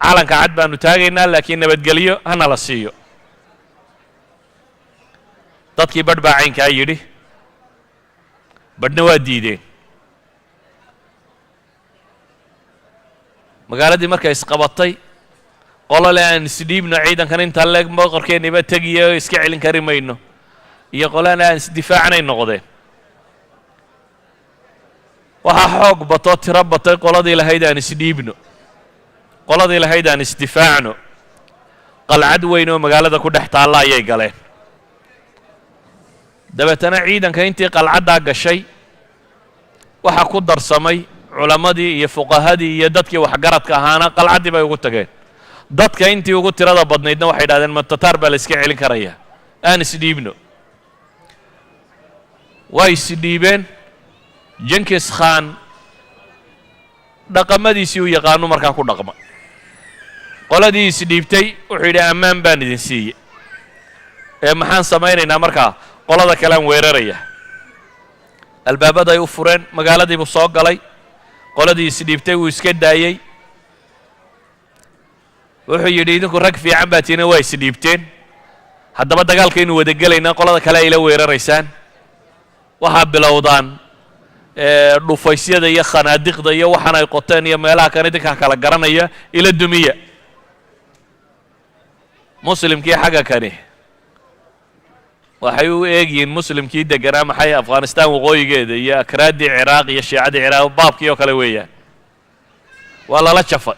calanka cad baanu taagaynaa laakiin nabadgelyo hana la siiyo dadkii badh baa caynkaa yidhi badhna waa diideen magaaladii markay isqabatay qolole aan isdhiibno ciidankan intaa leeg boqorkeenniba tegiyo iska celin kari mayno iyo qolana aan isdifaacanay noqdeen waxaa xoog batoo tiro batay qoladii lahayd aan isdhiibno qoladii lahayd aan isdifaacno qalcad weyn oo magaalada ku dhex taalla ayay galeen dabeetana ciidanka intii qalcaddaa gashay waxaa ku darsamay culammadii iyo fuqahadii iyo dadkii waxgaradka ahaana qalcaddii bay ugu tageen dadka intii ugu tirada badnaydna waxay idhahdeen ma tataar baa la iska celin karaya aan isdhiibno way isdhiibeen jenkis khan dhaqamadiisii u yaqaanu markaa ku dhaqma qoladii isdhiibtay wuxuu yidhi ammaan baan idin siiye ee maxaan samaynaynaa markaa qolada kalean weeraraya albaabaday u fureen magaaladii buu soo galay qoladii isdhiibtay wuu iska daayey wuxuu yidhi idinku rag fiican baa tiina waa isdhiibteen haddaba dagaalkaynu wada gelaynaa qolada kale ayla weeraraysaan waxaa bilowdaan dhufaysyada iyo khanaadiqda iyo waxaan ay qoteen iyo meelaha kan idinkaa kala garanaya ila dumiya muslimkii xagga kani waxay u eegyihiin muslimkii deganaa maxay afghanistan waqooyigeeda iyo akraaddii ciraaq iyo shiicadii ciraaq baabkii oo kale weeyaan waa lala jafay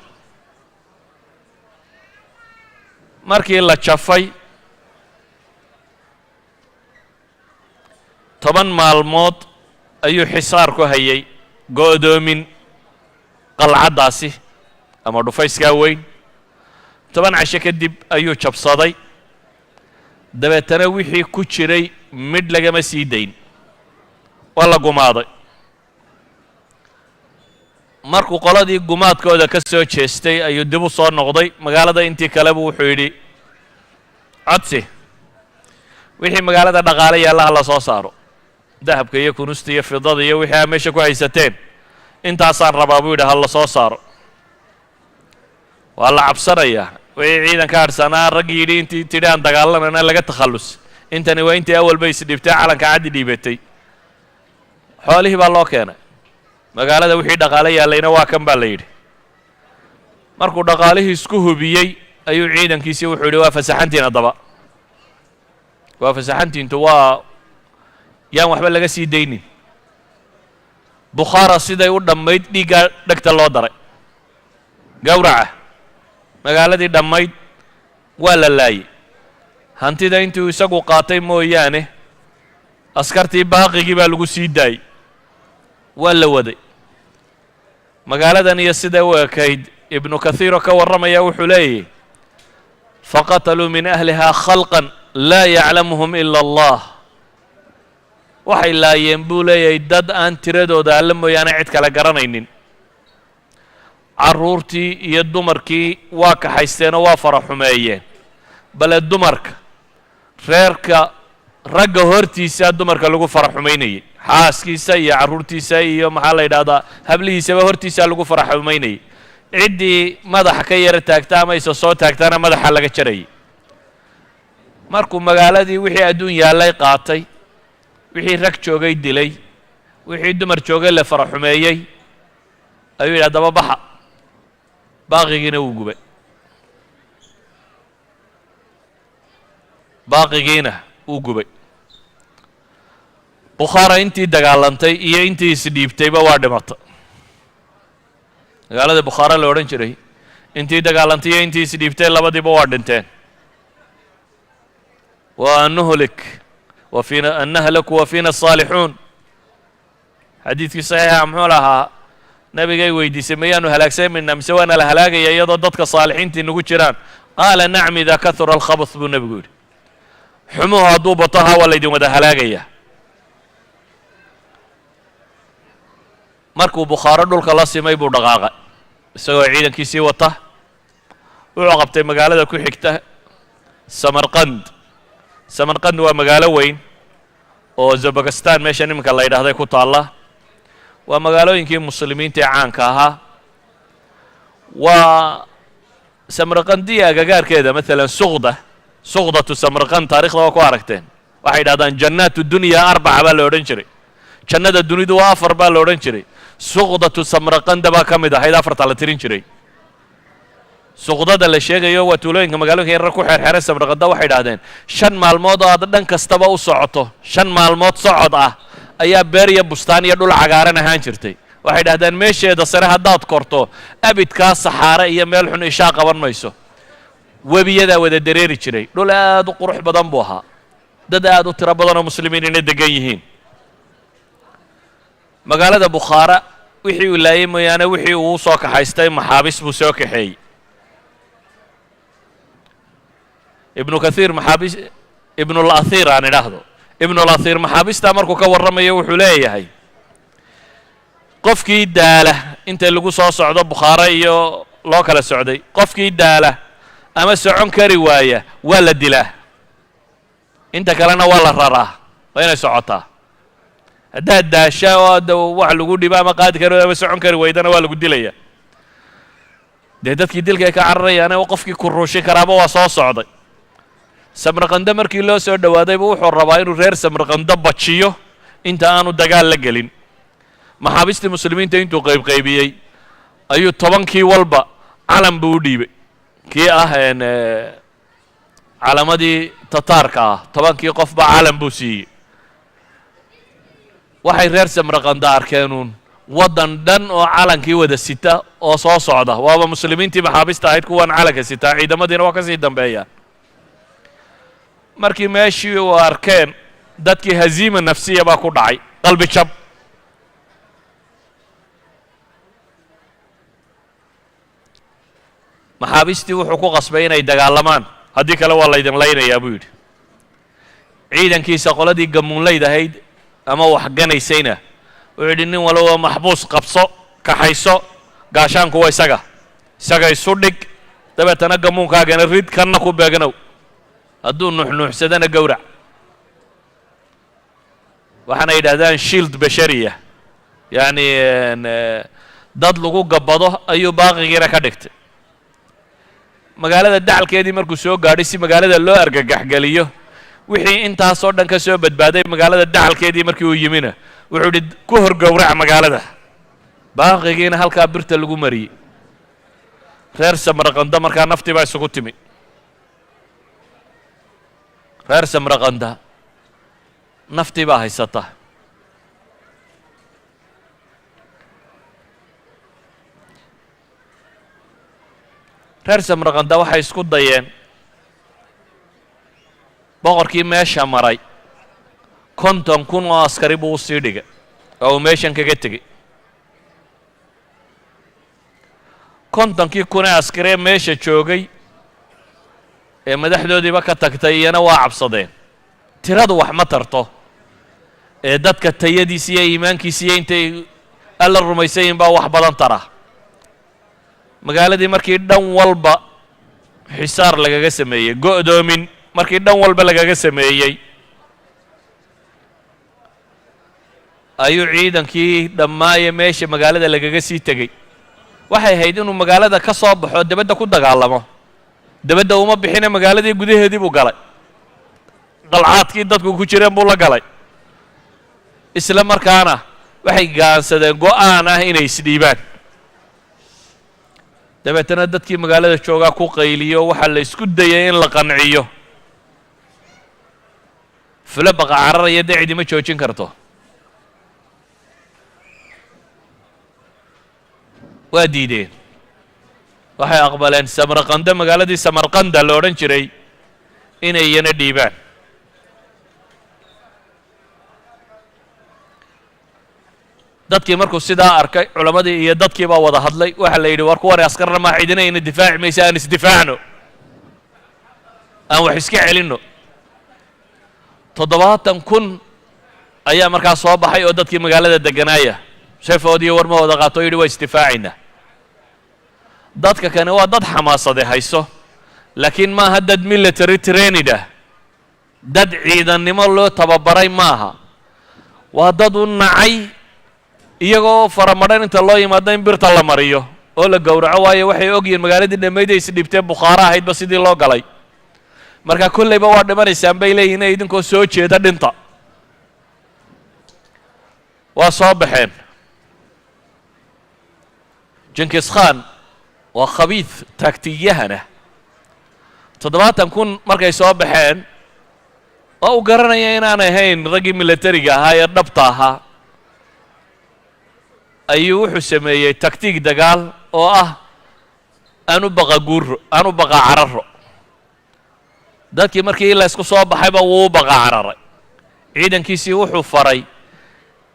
markii la jafay 10 maalmood ayuu xisaar ku hayay go'doomin qalcaddaasi ama dhufayskaa weyn 10 casho kadib ayuu jabsaday dabeetana wixii ku jiray midh lagama sii dayn waa la gumaaday markuu qoladii gumaadkooda ka soo jeestay ayuu dib u soo noqday magaalada intii kaleba wuxuu yidhi codsi wixii magaalada dhaqaale yaalla ha la soo saaro dahabka iyo kunusta iyo fidada iyo wixii aa meesha ku haysateen intaasaan rabaa buu yidhi ha la soo saaro waa la cabsanayaa wixii ciidanka hadhsanaa raggii yidhi intii tidhi aan dagaalanana laga takhallus intani waa intii awalba isdhiibtay calanka caddi dhiibatay xoolihii baa loo keenay magaalada wixii dhaqaale yaallayna waa kan baa la yidhi markuu dhaqaalihii isku hubiyey ayuu ciidankiisii wuxuu yidhi waa fasaxantiin haddaba waa fasaxantiintu waa yaan waxba laga sii daynin bukhaara siday u dhammayd dhiiggaa dhegta loo daray gawraca magaaladii dhammayd waa la laayey hantida intuu isagu qaatay mooyaane askartii baaqigii baa lagu sii daayey waa la waday magaaladan iyo siday u ekayd ibnu kathiiroo ka warramaya wuxuu leeyahy faqataluu min ahlihaa khalqan laa yaclamuhum ila allah waxay laayeen buu leeyahay dad aan tiradooda alla mooyaane cid kale garanaynin carruurtii iyo dumarkii waa kaxaysteenoo waa fara xumeeyeen bale dumarka reerka ragga hortiisa dumarka lagu fara xumaynayay xaaskiisa iyo carruurtiisa iyo maxaa la yidhahdaa hablihiisaba hortiisa lagu fara xumaynayay ciddii madaxa ka yara taagta ama isa soo taagtana madaxa laga jarayay markuu magaaladii wixii adduun yaallay qaatay wixii rag joogay dilay wixii dumar joogay la fara xumeeyey ayuu yidhi haddaba baxa baaqigiina wuu gubay baaqigiina wuu gubay bukhaara intii dagaalantay iyo intii isdhiibtayba waa dhimatay magaalada bukhaara la odhan jiray intii dagaalantay iyo intii isdhiibtay labadiiba waa dhinteen wa nuhlik wa fiina an nahlaku wa fiina الصaalixuun xadiidkii saxiixa muxuu lahaa nabigay weydiisay mayaanu halaagsamayna mise waana la halaagaya iyadoo dadka saalixiintii nagu jiraan qaala nacam idaa kahura alkhabs buu nebigu yidhi xumuhu hadduu bato ha waa laydin wada halaagaya markuu bukhaaro dhulka la simay buu dhaqaaqay isagoo ciidankiisii wata wuxuu qabtay magaalada ku xigta samarqand samarqand waa magaalo weyn oo zabakistan meesha nimanka la yidhaahday ku taalla waa magaalooyinkii muslimiinta ee caanka ahaa waa samarqandiya agagaarkeeda maalan suqdatu samarqand taarikhda waa ku aragteen waxay yidhahdaan jannaatu dunya arbaca baa la odhan jiray jannada dunidu waa afar baa la odhan jiray suqdatu samarqanda baa ka mid ahayd afarta la tirin jiray suqdada la sheegayo waa tuulooyinka magaalooyinka yarar ku xeerxeeran samarqanda waxay yidhahdeen 5 maalmood oo aad dhan kastaba u socoto 5 maalmood socod ah ayaa beer iyo bustaan iyo dhul cagaaran ahaan jirtay waxay yidhahdeen meesheeda sare haddaad korto abidkaa saxaare iyo meel xun ishaa qaban mayso webiyadaa wada dareeri jiray dhul aad u qurux badan buu ahaa dad aad u tiro badan oo muslimiin inay degan yihiin magaalada bukhaara wixii uu laayay mooyaane wixii uu soo kaxaystay maxaabis buu soo kaxeeyey ibnu kathiir maxaabis ibnulahir aan idhaahdo ibnulahir maxaabistaa markuu ka warramayo wuxuu leeyahay qofkii daala inta lagu soo socdo bukhaare iyo loo kala socday qofkii daala ama socon kari waaya waa la dilaa inta kalena waa la raraa waa inay socotaa haddaad daasha oo hadda wax lagu dhibo ama qaadi karo ama socon kari waydana waa lagu dilaya dee dadkii dilka ay ka cararayaane qofkii ku ruushi karaaba waa soo socday samarqando markii loo soo dhowaadayba wuxuu rabaa inuu reer samarqando bajiyo inta aanu dagaal la gelin maxaabistii muslimiinta intuu qaybqaybiyey ayuu 10kii walba calan buu u dhiibay kii ah calamadii tataarka ah 10kii qofba calan buu siiyey waxay reer samarqando arkeenuun waddan dhan oo calankii wada sita oo soo socda waaba muslimiintii maxaabista ahayd kuwan calanka sitaa ciidamadiina waa ka sii dambeeyaan markii meeshii uu arkeen dadkii haziima nafsiya baa ku dhacay qalbi jab maxaabistii wuxuu ku qasbay inay dagaalamaan haddii kale waa laydin laynayaa buu yidhi ciidankiisa qoladii gamuunlayd ahayd ama wax ganaysayna wuxuu yidhi nin walba maxbuus qabso kaxayso gaashaanku waa isaga isu dhig dabeetana gamuunkaagana rid kanna ku beegnow hadduu nuuxnuuxsadana gowrac waxaana yidhahdaan shield bashariya yacni dad lagu gabbado ayuu baaqigiina ka dhigtay magaalada dacalkeedii markuu soo gaadhay si magaalada loo argagaxgeliyo wixii intaasoo dhan ka soo badbaaday magaalada dacalkeedii markii uu yimina wuxuu idhi ku hor gowrac magaalada baaqigiina halkaa birta lagu mariyey reer samarqanda markaa naftii baa isugu timi reer samarqanda naftii baa haysata reer samarqanda waxay isku dayeen boqorkii meesha maray 50,000 oo askari buu u sii dhigay oo uu meeshan kaga tegey 50,000 ee askaree meesha joogay ee madaxdoodiiba ka tagtay iyana waa cabsadeen tiradu wax ma tarto ee dadka tayadiisa iyo iimaankiisa iyo intay alla rumaysan yihiin baa wax badan tara magaaladii markii dhan walba xisaar lagaga sameeyey go'doomin markii dhan walba lagaga sameeyey ayuu ciidankii dhammaaye meesha magaalada lagaga sii tegey waxay ahayd inuu magaalada ka soo baxo dibadda ku dagaalamo dibadda uma bixine magaaladii gudaheedii buu galay qalcaadkii dadku ku jireen buu la galay isla markaana waxay gaansadeen go'aan ah inay isdhiibaan dabeetana dadkii magaalada joogaa ku qayliyo waxaa la isku dayay in la qanciyo fula baqa cararaya dee cidima joojin karto waa diideen waxay aqbaleen samarqanda magaaladii samarqanda la odhan jiray inay iyana dhiibaan dadkii markuu sidaa arkay culammadii iyo dadkii baa wada hadlay waxaa la yidhi war kuwani askarna maa cidinayna difaaci maysa aan isdifaacno aan wax iska celinno 70,000 ayaa markaa soo baxay oo dadkii magaalada degganaaya seefoodiyo warmahooda qaato o yidhi waa isdifaacaynaa dadka kani waa dad xamaasade hayso laakiin maaha dad military trained ah dad ciidannimo loo tababaray maaha waa dad u nacay iyagoo faramadhan inta loo yimaado in birta la mariyo oo la gowraco waayo waxay ogyihiin magaaladii dhammayday isdhibteen bukhaara ahaydba sidii loo galay marka kollayba waa dhimanaysaan bay leeyihin inay idinkoo soo jeeda dhinta waa soo baxeen jinkis khan waa khabiid taagtiyahana 70,000 markay soo baxeen oo u garanaya inaan ahayn raggii militariga ahaa ee dhabta ahaa ayuu wuxuu sameeyey taktiig dagaal oo ah aan u baqa guuro aan u baqa cararo dadkii markii la isku soo baxayba wuu u baqa cararay ciidankiisii wuxuu faray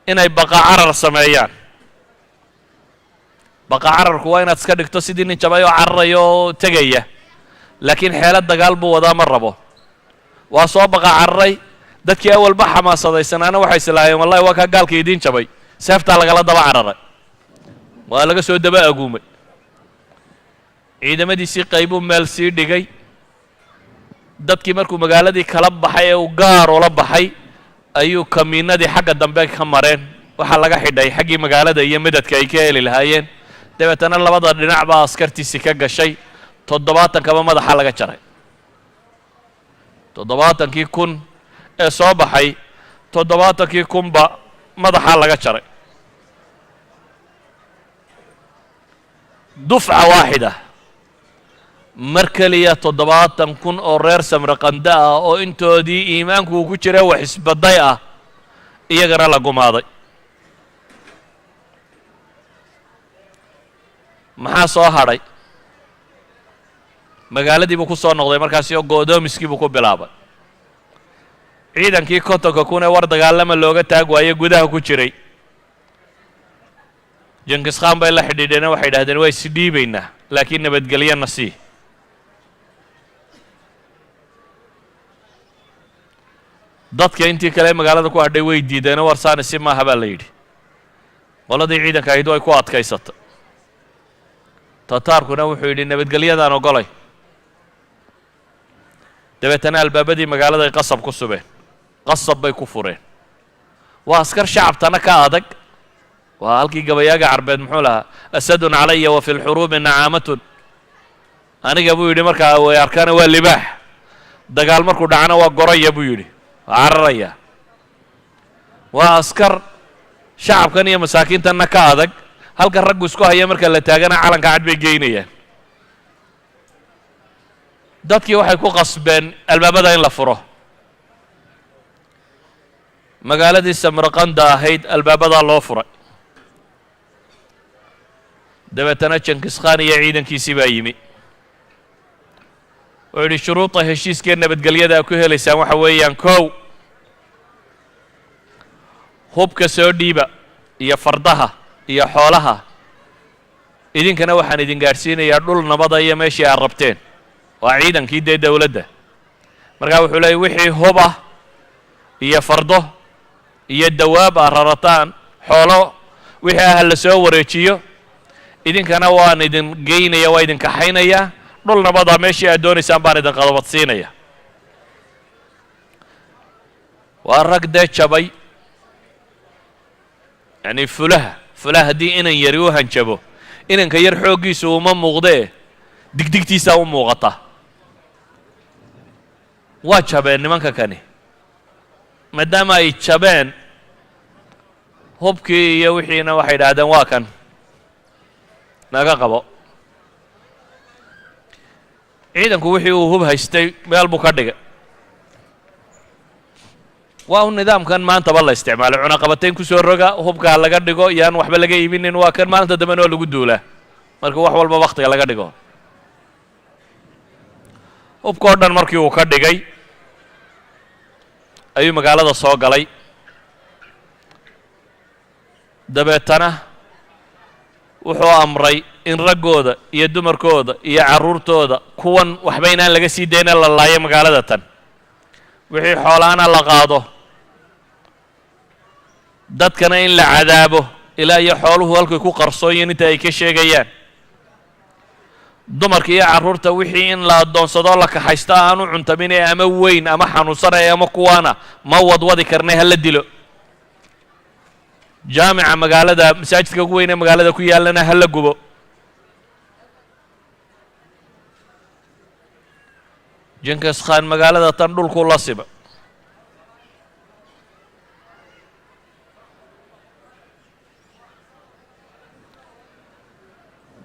inay baqa carar sameeyaan baqa cararku waa inaad iska dhigto sidii nin jabay oo cararaya oo tegaya laakiin xeelad dagaal buu wadaa ma rabo waa soo baqa cararay dadkii awalba xamaasadaysanana waxay islaahayeen wallahi waa kaa gaalkii idiin jabay seeftaa lagala daba cararay waa laga soo daba aguumay ciidamadiisii qaybuu meel sii dhigay dadkii markuu magaaladii kala baxay ee uu gaar ula baxay ayuu kamiinadii xagga dambe ka mareen waxaa laga xidhay xaggii magaalada iyo midadka ay ka heli lahaayeen dabeetana labada dhinac baa askartiisii ka gashay 70,000 madaxa laga jaray 70,000 ee soo baxay 70,000 madaxa laga jaray dufca waaxida mar keliya 70,000 oo reer samarqanda ah oo intoodii iimaanku uu ku jira wax isbaday ah iyagana la gumaaday maxaa soo hadhay magaaladii buu ku soo noqday markaasi oo go'doomiskii buu ku bilaabay ciidankii 50,000 ee war dagaalama looga taag waaye gudaha ku jiray jinkis khan bay la xidhiidheen waxay idhahdeen waa isdhiibaynaa laakiin nabadgelyana sii dadka intii kale magaalada ku hadhay way diideen war saani si maaha baa la yidhi qoladii ciidanka ahayd way ku adkaysatay tataarkuna wuxuu yidhi nabadgelyadaan ogolay dabeetana albaabadii magaalada ay qasab ku subeen qasab bay ku fureen waa askar shacabtana ka adag waa halkii gabayaaga carbeed muxuu lahaa asadun calaya wa fi lxuruubi nacaamatun aniga buu yidhi markaa way arkaana waa libaax dagaal markuu dhacana waa goraya buu yidhi waa cararaya waa askar shacabkan iyo masaakiintanna ka adag halka raggu isku haya marka la taagana calanka cad bay geynayaan dadkii waxay ku qasbeen albaabada in la furo magaaladii samarqanda ahayd albaabadaa loo furay dabeetana jinkis khan iyo ciidankiisii baa yimi wuxuu yidhi shuruuda heshiiskee nabadgelyada a ku helaysaan waxa weeyaan kow hubka soo dhiiba iyo fardaha iyo xoolaha idinkana waxaan idin gaadhsiinayaa dhul nabada iyo meeshii aad rabteen waa ciidankii dee dowladda markaa wuxuu leeyay wixii hub ah iyo fardo iyo dawaab aad rarataan xoolo wixii ah la soo wareejiyo idinkana waan idin geynaya waa idin kaxaynaya dhul nabadaa meeshii aad doonaysaan baan idin qadabadsiinaya waa rag dee jabay yani fulaha haddii inan yari u hanjabo inanka yar xooggiisu uma muuqdee digdigtiisaa u muuqata waa jabeen nimanka kani maadaama ay jabeen hubkii iyo wixiina waxay idhaahdeen waa kan naga qabo ciidanku wixii uu hub haystay meel buu ka dhigay waa un nidaamkan maantaba la isticmaalay cunaqabatayn ku soo roga hubka laga dhigo yaan waxba laga iibinin waa kan maalinta dambena oo lagu duulaa marka wax walba wakhtiga laga dhigo hubka oo dhan markii uu ka dhigay ayuu magaalada soo galay dabeetana wuxuu amray in raggooda iyo dumarkooda iyo carruurtooda kuwan waxba inaan laga sii dayna la laayo magaalada tan wixii xoolaana la qaado dadkana in la cadaabo ilaa iyo xooluhu halkay ku qarsooyin inta ay ka sheegayaan dumarka iyo carruurta wixii in la addoonsado la kaxaysto aanu cuntaminee ama weyn ama xanuunsanaya ama kuwaana ma wadwadi karnay hala dilo jaamica magaalada masaajidka ugu weyn ee magaalada ku yaallana hala gubo jinkis khan magaalada tan dhulku la siba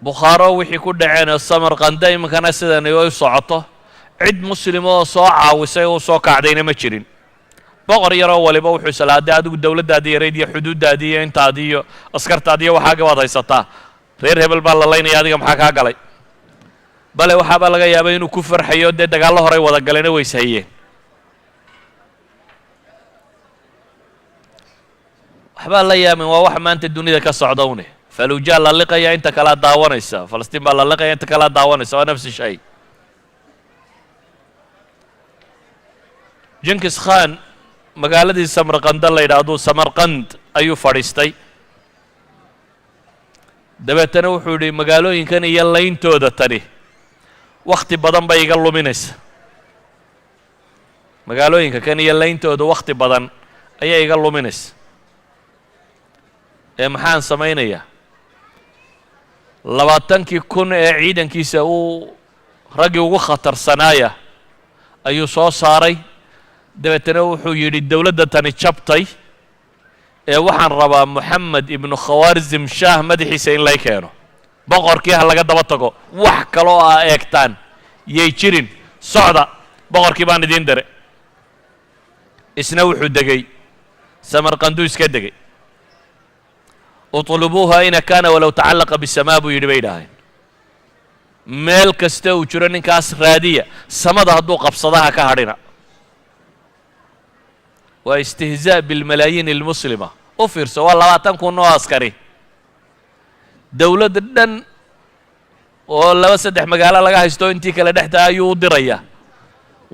bukhaaro wixii ku dhaceen samarqanda iminkana sidan ay u socoto cid muslim oo soo caawisay oo soo kacdayna ma jirin boqor yaroo waliba wuxuu islaaday adigu dawladdaadii yarayd iyo xuduuddaadii iyo intaadii iyo askartaadii iyo waxaaga waad haysataa reer hebel baa la laynaya adiga maxaa kaa galay bale waxaabaa laga yaabay inuu ku farxayo dee dagaallo horay wada galeena way ishayeen waxbaa la yaamin waa wax maanta dunida ka socda une faluujaa la liqaya inta kalea daawanaysa falastiin baa la liqaya inta kalea daawanaysa waa nafsi shay jinkis khan magaaladii samarqanda la yidhaahdo samarqand ayuu fadhiistay dabeetana wuxuu yidhi magaalooyinkan iyo layntooda tani wakhti badan bay iga luminaysa magaalooyinka kan iyo layntooda wakhti badan ayaa iga luminaysa ee maxaan samaynayaa 20,000 ee ciidankiisa uu raggii ugu khatarsanaaya ayuu soo saaray dabeetana wuxuu yidhi dawladda tani jabtay ee waxaan rabaa moxamed ibnu khawaarzim shaah madaxiisa in lay keeno boqorkii ha laga daba tago wax kaloo aa eegtaan yay jirin socda boqorkii baan idiin diray isna wuxuu degay samarqanduu iska degay uطlubuuha ina kaana walow tacallaqa bisamaa buu yidhi bay idhaaheen meel kasta uu jiro ninkaas raadiya samada hadduu qabsadaha ka hadhina waa istihzaa bilmalaayiin almuslima u fiirso waa 20,000 oo askari dawladda dhan oo 2-3 magaalo laga haysto intii kale dhexta ayuu u dirayaa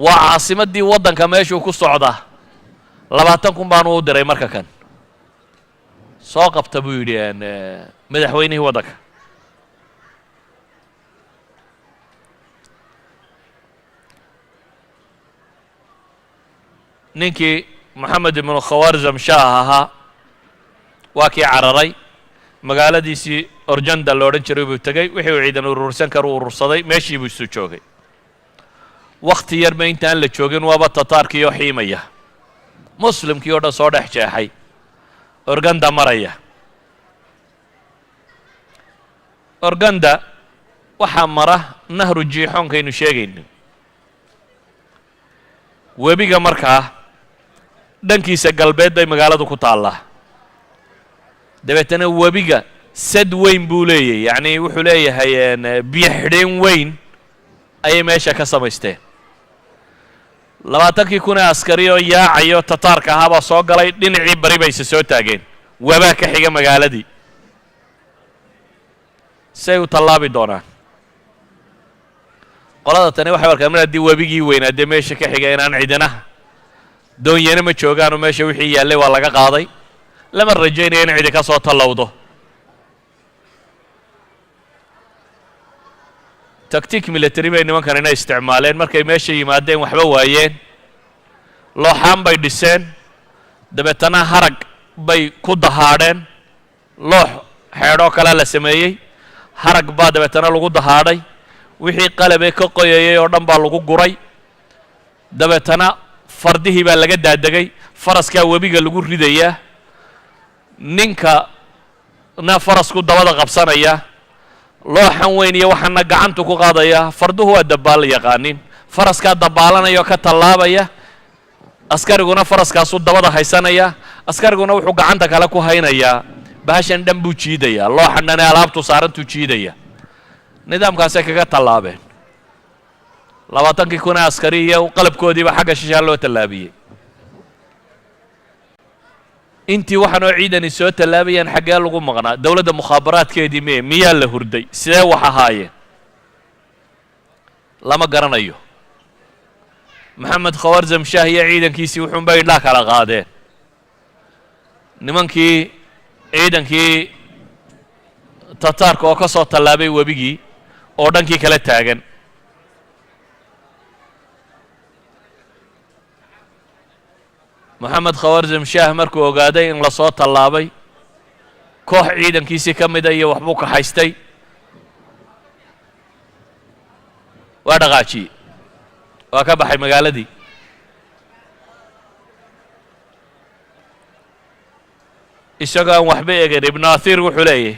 waa caasimaddii waddanka meeshuu ku socdaa 20,000 baanu u diray marka kan soo qabta buu yidhi madaxweynihii waddanka ninkii moxamed ibnu khawaarzam shaah ahaa waa kii cararay magaaladiisii orjanda lo odhan jiray buu tegey wixii uu ciidan urursan karu urursaday meeshii buu isu joogay wakhti yarba intaan la joogin waaba tataarkii oo xiimaya muslimkii oo dhan soo dhex jeexay organda maraya organda waxaa mara nahru jiixoonkaynu sheegayno webiga markaa dhankiisa galbeed bay magaaladu ku taallaa dabeetana webiga sad weyn buu leeyahy yacni wuxuu leeyahay biyo xidheen weyn ayay meesha ka samaysteen 20,000 askari oo yaacayo tataarka ahaabaa soo galay dhinacii bari bayse soo taageen wabaa ka xiga magaaladii say u tallaabi doonaan qolada tani waxay arkaan mar haddii webigii weynaa dee meesha ka xiga inaan cidina doonyana ma joogaanoo meesha wixii yaallay waa laga qaaday lama rajaynaya in cidi ka soo tallowdo taktiik military bay nimankanina isticmaaleen markay meesha yimaadeen waxba waayeen looxaan bay dhiseen dabeetana harag bay ku dahaadheen loox xeedhoo kalea la sameeyey harag baa dabeetana lagu dahaadhay wixii qalabee ka qoyayay oo dhan baa lagu guray dabeetana fardihii baa laga daadegay faraskaa webiga lagu ridayaa ninkana farasku dabada qabsanaya looxan weyn iyo waxaana gacantu ku qaadaya farduhu waa dabbaal yaqaanin faraskaa dabbaalanaya oo ka tallaabaya askariguna faraskaasuu dabada haysanaya askariguna wuxuu gacanta kale ku haynayaa bahashan dhan buu jiidayaa looxan dhan ee alaabtu saarantuu jiidaya nidaamkaasay kaga tallaabeen 20 kun askari iyo qalabkoodiiba xagga shishaa loo tallaabiyey intii waxaanoo ciidani soo tallaabayaan xaggee lagu maqnaa dowladda mukhaabaraadkeedii miyaa la hurday sidee wax ahaayeen lama garanayo maxamed khawarzam shaah iyo ciidankiisii wuxuunbay indhaa kala qaadeen nimankii ciidankii tataarka oo ka soo tallaabay webigii oo dhankii kala taagan maxamed khawarzam shaah markuu ogaaday in la soo tallaabay koox ciidankiisii ka mida iyo waxbuu kaxaystay waa dhaqaajiyey waa ka baxay magaaladii isagoo aan waxba eegin ibnu athiir wuxuu leeyahy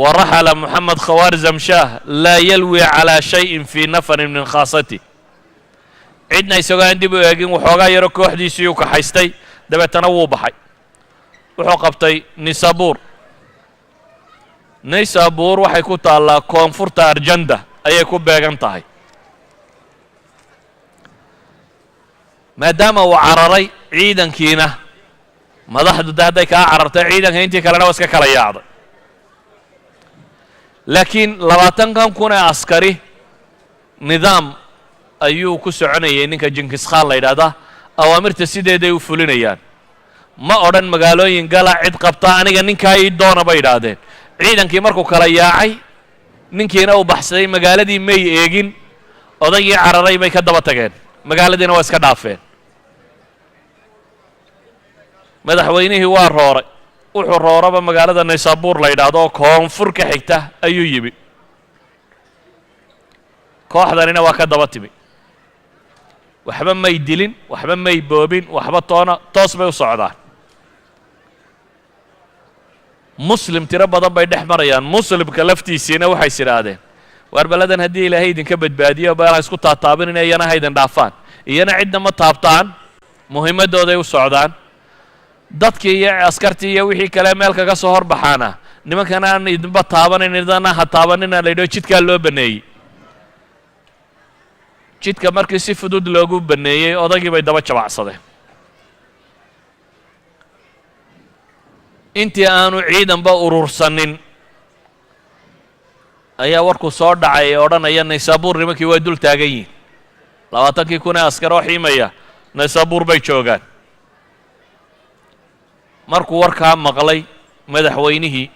waraxala moxamed khawarzam shaah laa yalwi calaa shayin fii nafarin min khaasati cidna isagoo aan dib u eegin waxoogaa yaro kooxdiisii u kaxaystay dabeetana wuu baxay wuxuu qabtay nisabuur nisabuur waxay ku taallaa koonfurta arjanda ayay ku beegan tahay maadaama uu cararay ciidankiina madaxdu de hadday kaa carartay ciidanka intii kalena waa iska kala yaacday laakiin 20 kun ee askari nidaam ayuu ku soconayay ninka jinkis khan la yidhaahdaa awaamirta sideeday u fulinayaan ma odhan magaalooyin gala cid qabta aniga ninkaa ii doona bay yidhaahdeen ciidankii markuu kala yaacay ninkiina uu baxsaday magaaladii may eegin odaygii cararay bay ka daba tageen magaaladiina waa iska dhaafeen madaxweynihii waa rooray wuxuu rooraba magaalada naysaabuur la yidhaahdo oo koonfur ka xigta ayuu yimi kooxdanina waa ka daba timi waxba may dilin waxba may boobin waxba toos bay u socdaan muslim tiro badan bay dhex marayaan muslimka laftiisiina waxay is idhaahdeen waar baladan haddii ilaahay idinka badbaadiyo baa isku taataabin iyana haydin dhaafaan iyana cidna ma taabtaan muhiimadooday u socdaan dadkii iyo askartii iyo wixii kale meel kaga soo horbaxaana nimankana aan idinba taabanin idana ha taabanina la yidhaho jidkaa loo baneeyey jidka markii si fudud loogu baneeyey odaygii bay daba jabacsadeen intii aanu ciidanba urursanin ayaa warku soo dhacay ee odhanaya naysaabuur nimankii waa dul taagan yihin 20 kun ee askar oo xiimaya naysaabuur bay joogaan markuu warkaa maqlay madaxweynihii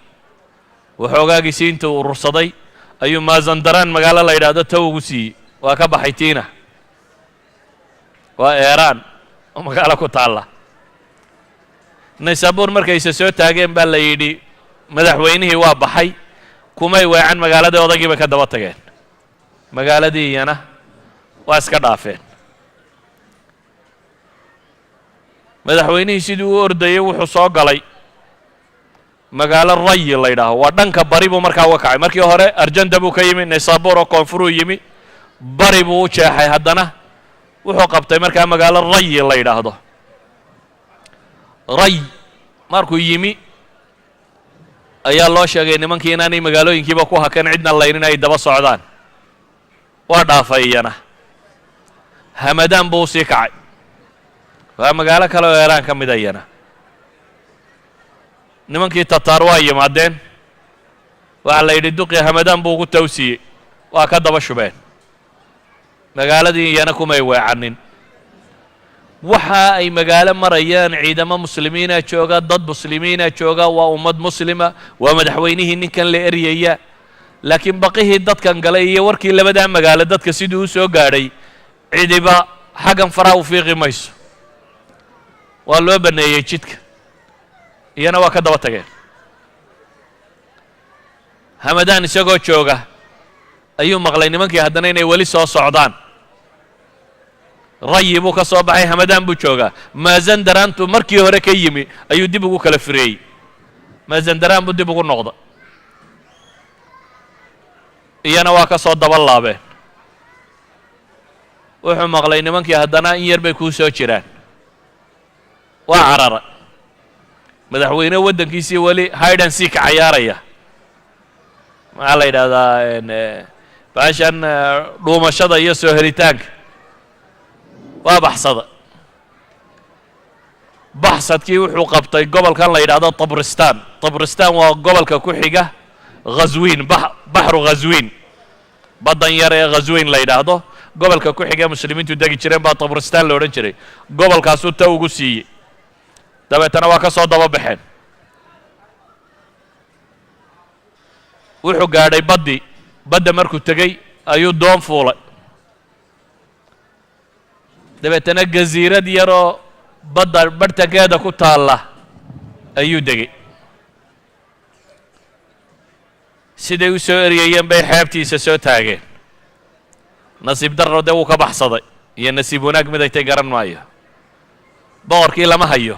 waxoogaagiisii intuu urursaday ayuu maazandaraan magaalo la yidhaahdo taw ugu siiyey waa ka baxay tiina waa eeraan oo magaalo ku taalla naysaabuur markayse soo taageen baa la yidhi madaxweynihii waa baxay kumay weecan magaaladii odaygii bay ka daba tageen magaaladii iyana waa iska dhaafeen madaxweynihii sidii u ordayay wuxuu soo galay magaalo rayi la yidhaaho waa dhanka bari buu markaa uga kacay markii hore arjanda buu ka yimi naysaabuur oo koonfuruu yimi bari buu u jeexay haddana wuxuu qabtay markaa magaalo rayi la yidhaahdo ray markuu yimi ayaa loo sheegay nimankii inaanay magaalooyinkiiba ku hakan cidna laynin ay daba socdaan waa dhaafay iyana hamadaan buu usii kacay waa magaalo kale oo eeraan ka mida iyana nimankii tataar waa yimaadeen waxaa la yidhi duqii hamadaan buu ugu tawsiiyey waa ka daba shubeen magaaladii iyana kumay weecanin waxa ay magaalo marayaan ciidamo muslimiina jooga dad muslimiina jooga waa ummad muslima waa madaxweynihii ninkan la eryaya laakiin baqihii dadkan galay iyo warkii labada magaalo dadka sidii u soo gaadhay ciidiba xagan faraa u fiiqi mayso waa loo baneeyay jidka iyana waa ka daba tageen hamadaan isagoo jooga ayuu maqlay nimankii haddana inay weli soo socdaan rayi buu ka soo baxay hamadaan buu joogaa maazandaraantu markii hore ka yimi ayuu dib ugu kala fireeyey maazandaraan buu dib ugu noqda iyana waa ka soo daba laabeen wuxuu maqlay nimankii haddana in yar bay kuu soo jiraan waa carara madaxweyne waddankiisii weli hide and seek cayaaraya maxaa la yidhahdaa baashan dhuumashada iyo soo helitaanka waa baxsada baxsadkii wuxuu qabtay gobolkan la yidhaahdo tabristan tabristan waa gobolka ku xiga ghazwiin baxru ghazwiin baddan yar ee ghazwiin la yidhaahdo gobolka ku xiga muslimiintu degi jireen baa tabristan la odhan jiray gobolkaasuu ta ugu siiyey dabeetana waa ka soo daba baxeen wuxuu gaadhay badda markuu tegey ayuu doon fuulay dabeetana gaziirad yaroo badda barhtankeeda ku taalla ayuu degey siday u soo eryayeen bay xeebtiisa soo taageen nasiib darro dee wuu ka baxsaday iyo nasiib wanaag mid ay tay garan maayo boqorkii lama hayo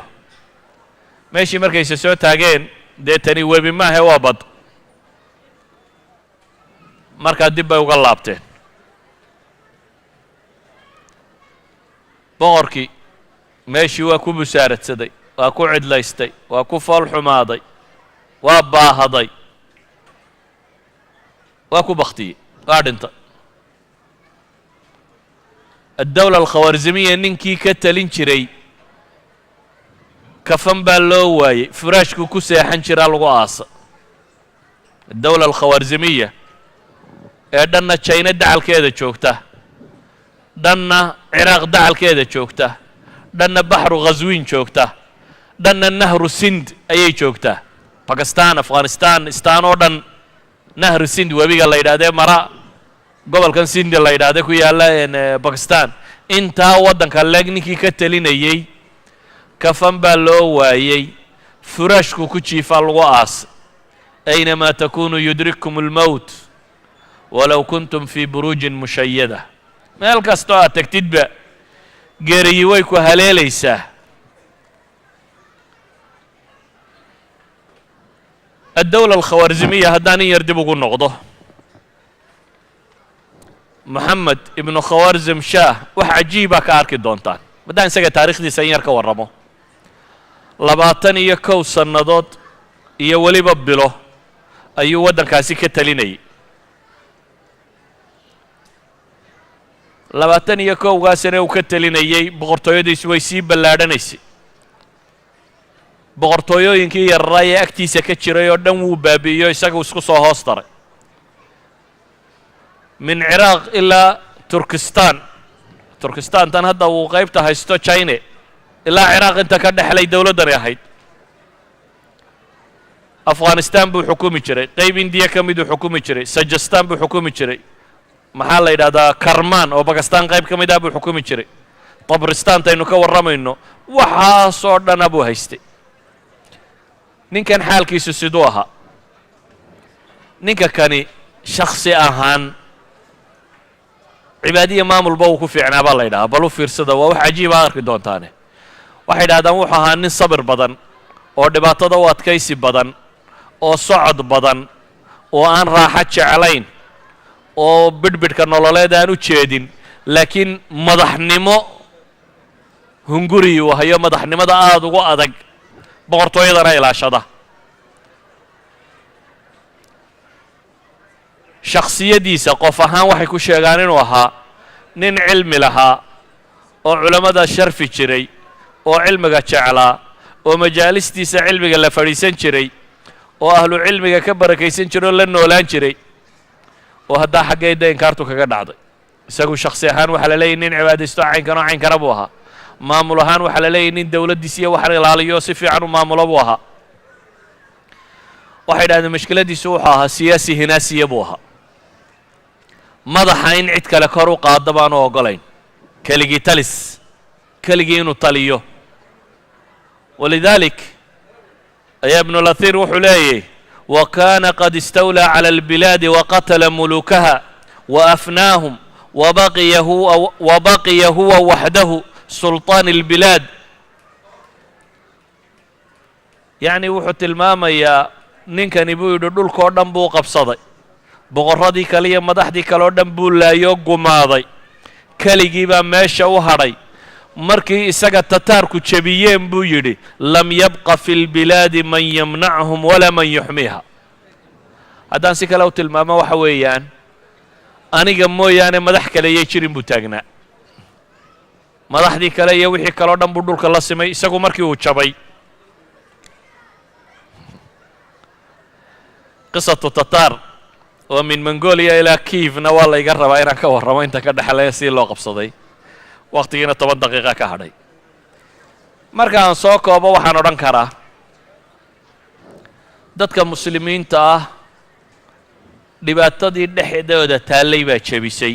meeshii markayse soo taageen dee tani webi maahe waa bad markaa dib bay uga laabteen boqorkii meeshii waa ku busaaradsaday waa ku cidlaystay waa ku fool xumaaday waa baahaday waa ku baktiyey waa dhintay addawla alkhawarzimiya ninkii ka talin jiray kafan baa loo waayey furaashkuu ku seexan jiraa lagu aasa addawla alkhawarzimiya ee dhanna jayna dacalkeeda joogta dhanna ciraaq dacalkeeda joogta dhanna baxru ghazwiin joogta dhanna nahru sind ayay joogtaa bakistan afghanistan istaan oo dhan nahru sind webiga la yidhahdee mara gobolkan sindi la yidhahdee ku yaalla bakistan intaa waddanka leeg ninkii ka talinayey kafan baa loo waayey furaashku ku jiifaa lagu aas aynamaa takunu yudrikkum almowt walow kuntum fii buruujin mushayada meel kastoo aad tegtidba geeriyi way ku haleelaysaa addawla alkhawarzimiya haddaan in yar dib ugu noqdo moxamed ibnu khawarzim shaah wax cajiibaa ka arki doontaan maddaan isaga taarikhdiisa in yar ka warramo 21 sannadood iyo weliba bilo ayuu waddankaasi ka talinayay 21 sane uu ka talinayey boqortooyadiisu way sii ballaadhanaysay boqortooyooyinkii yararaa ee agtiisa ka jiray oo dhan wuu baabi'iyo isagu isku soo hoos daray min ciraaq ilaa turkistantan hadda uu qaybta haysto china ilaa ciraaq inta ka dhexlay dowladdani ahayd afghanistan buu xukumi jiray qayb indiya ka miduu xukumi jiray sajastan buu xukumi jiray maxaa la yidhahdaa karmaan oo bakistan qayb ka mid ah buu xukumi jiray tabristaantaynu ka warramayno waxaasoo dhana buu haystay ninkan xaalkiisu siduu ahaa ninka kani shaksi ahaan cibaadiya maamulba uu ku fiicnaa baa la yidhahaa bal u fiirsada waa wax cajiiba arki doontaane waxay yidhahdaan wuxuu ahaa nin sabir badan oo dhibaatada u adkaysi badan oo socod badan oo aan raaxo jeclayn oo bidhbidhka nololeed aan u jeedin laakiin madaxnimo hunguri uu hayo madaxnimada aada ugu adag boqortooyadana ilaashada shakhsiyadiisa qof ahaan waxay ku sheegaan inuu ahaa nin cilmi lahaa oo culammada sharfi jiray oo cilmiga jeclaa oo majaalistiisa cilmiga la fadhiisan jiray oo ahlu cilmiga ka barakaysan jiray oo la noolaan jiray oo haddaa xaggayda inkaartu kaga dhacday isagu shaksi ahaan waxaa la leeyahy nin cibaadaysto caynkanoo caynkana buu ahaa maamul ahaan waxaa la leeyahy nin dowladdiisiiyo wax ilaaliyo si fiican u maamulo buu ahaa. waxay idhahdeen mashkiladiisu wuxuu ahaa siyaasi hinaasiya buu ahaa, madaxa in cid kale kor u qaado baanu ogolayn, keligii talis, keligii inuu taliyo. walidalik ayaa ibnulahir wuxuu leeyahy وكان قد استولى على البلاد وقتل ملوكها وأفناهم وبقي هو وحده سلطان البلاد. يعني wuxuu tilmaamayaa ninkani buu yidhi dhulkoo dhan buu qabsaday, boqorradii kale iyo madaxdii kale oo dhan buu laayoo gumaaday, keligii baa meesha u hadhay. markii isaga tataarku jebiyeen buu yidhi lam yabqa fi lbilaadi man yamnachum walaa man yuxmiiha. haddaan si kale u tilmaamo waxa weeyaan aniga mooyaane madax kale yay jirin buu taagnaa, madaxdii kale iyo wixii kale o dhan buu dhulka la simay isagu markii uu jabay. qisatu tataar oo min mongolia ilaa kiivna waa layga rabaa inaan ka warramo inta ka dhexleeya si loo qabsaday, waqtigiina 10 daqiiqa ka hadhay. marka aan soo koobo waxaan odhan karaa dadka muslimiinta ah dhibaatadii dhexdooda taallay baa jebisay,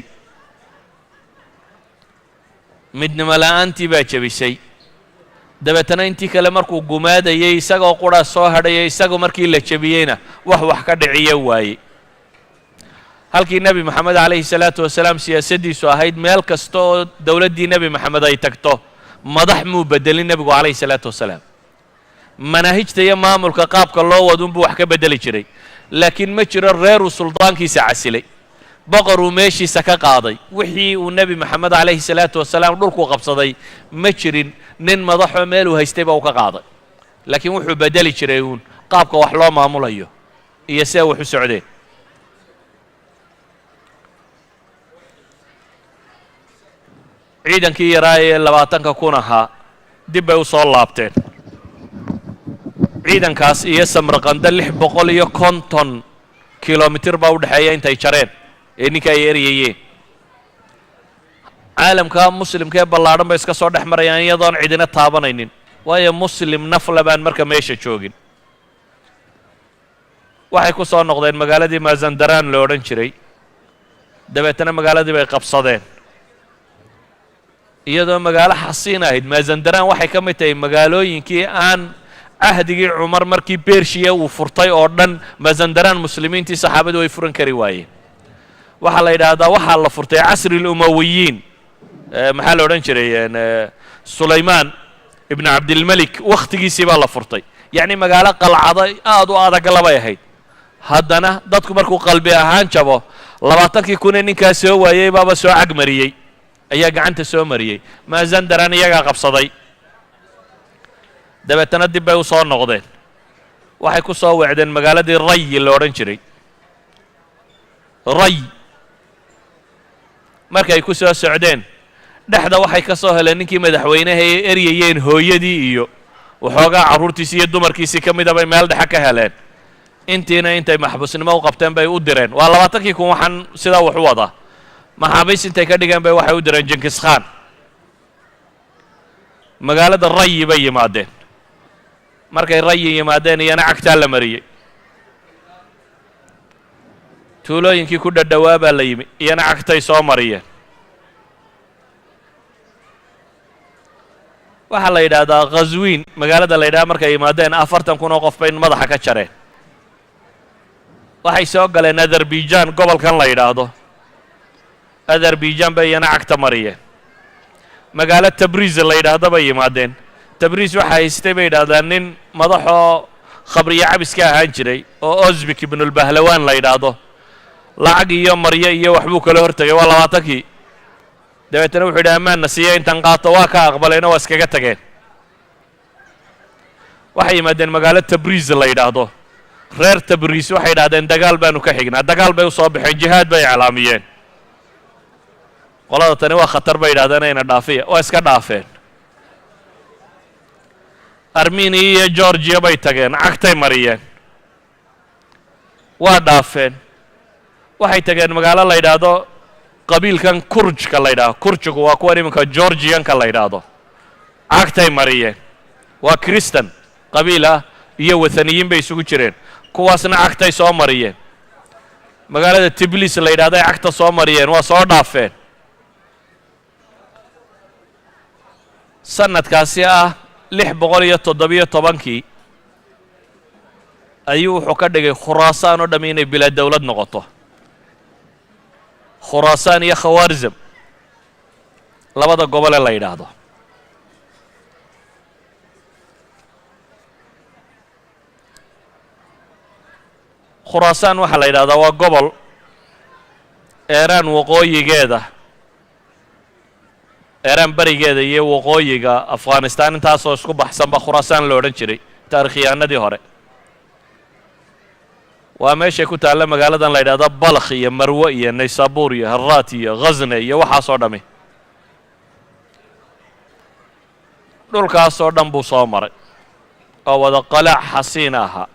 midnimo la'aantii baa jebisay. dabeetana intii kale markuu gumaadayay isagoo qura soo hadhaya, isagu markii la jebiyeyna wax ka dhiciya waaye. halkii nebi moxamed calayhi salaatu wasalaam siyaasaddiisu ahayd meel kasta oo dowladdii nebi moxamed ay tagto madax muu bedelin nebigu calayhi salaatu wasalaam. manaahijta iyo maamulka qaabka loo wadunbuu wax ka bedeli jiray, laakiin ma jiro reeruu suldaankiisa casilay, boqoruu meeshiisa ka qaaday. wixii uu nebi moxamed calayhi salaatu wasalaam dhulkuu qabsaday ma jirin nin madaxoo meeluu haystayba uu ka qaaday, laakiin wuxuu bedeli jiray uun qaabka wax loo maamulayo iyo siday wax u socdeen. ciidankii yaraa ee 20,000 ahaa dib bay u soo laabteen. ciidankaas iyo samarqanda 650 kilomitir baa u dhexeeya intay jareen ee ninka ay eryayeen. caalamka muslimka ee ballaadhan bay iska soo dhex marayaan iyadoon cidina taabanaynin, waayo muslim nafla baan marka meesha joogin. waxay ku soo noqdeen magaaladii mazandaraan lo odhan jiray, dabeetana magaaladii bay qabsadeen iyadoo magaalo xasiin ahayd. mazandaraan waxay ka mid tahay magaalooyinkii aan cahdigii cumar markii bershiya uu furtay oo dhan mazandaraan muslimiintii saxaabadu way furan kari waayeen. waxaa la yidhaahdaa waxaa la furtay casri lumawiyiin, maxaa la odhan jiray sulaymaan ibn cabdilmelik wakhtigiisii baa la furtay. yacni magaalo qalcado aad u adag labay ahayd. haddana dadku markuu qalbi ahaan jabo 20,000 ninkaas soo waayey baaba soo cagmariyey, ayaa gacanta soo mariyey. mazandaraan iyagaa qabsaday, dabeetana dib bay u soo noqdeen. waxay ku soo wecdeen magaaladii ray la odhan jiray. ray markay ku soo socdeen dhexda waxay ka soo heleen ninkii madaxweynaha ay eryayeen hooyadii iyo waxoogaa carruurtiisii iyo dumarkiisii ka mida bay meel dhexe ka heleen. intiina intay maxbuusnimo u qabteen bay u direen. waa 20,000 waxaan sidaa wax u wadaa. maxaabiis intay ka dhigeen bay waxay u direen jinkis khan. magaalada rayi bay yimaadeen. markay rayi yimaadeen iyana cagtaa la mariyey. tuulooyinkii ku dhadhowaa baa la yimi, iyana cagtay soo mariyeen. waxaa la yidhaahdaa khaswiin magaalada la yidhaha markay yimaadeen 40,000 oo qof bay madaxa ka jareen. waxay soo galeen azerbaijan, gobolkan la yidhaahdo azerbaijan bay iyana cagta mariyeen. magaalo tabriiz la yidhaahdo bay yimaadeen. tabriiz waxaa haystay bay yidhahdaan nin madaxoo khabriyo cabiska ahaan jiray oo ozbik ibnulbahlawaan la yidhaahdo. lacag iyo maryo iyo waxbuu kala hortegay. waa 20,000. dabeetana wuxuu yidhi ammaanna siiya intan qaato. waa ka aqbalayna waa iskaga tageen. waxay yimaadeen magaalo tabriiz la yidhaahdo. reer tabriis waxay yidhahdeen dagaal baanu ka xignaa. dagaal bay u soo baxeen, jihaad bay iclaamiyeen. qolada tani waa khatar bay yidhahdeen ayna dhaafiya. waa iska dhaafeen. armeniya iyo georgiya bay tageen, cagtay mariyeen. waa dhaafeen. waxay tageen magaalo la yidhaahdo qabiilkan kurjka la yidhahdo. kurjigu waa kuwan iminka georgiyanka la yidhaahdo. cagtay mariyeen waa kristan qabiil ah iyo wathaniyiin bay isugu jireen kuwaasna cagtay soo mariyeen magaalada tiblis la yidhahdo ay cagta soo mariyeen waa soo dhaafeen sanadkaasi ah 617 ayuu wuxuu ka dhigay khuraasaan oo dhammi inay bilaa dawlad noqoto khuraasaan iyo khawaarzm labada gobole la yidhaahdo khuraasaan waxaa la yidhahdaa waa gobol eeraan waqooyigeeda eeraan berigeeda iyo waqooyiga afghanistan intaasoo isku baxsan baa khuraasaan la odhan jiray taarikhyahanadii hore waa meeshay ku taalla magaaladan la yidhahdo balkh iyo marwe iyo naysabur iyo haraat iyo ghazne iyo waxaasoo dhammi dhulkaasoo dhan buu soo maray oo wada qalaac xasiin ahaa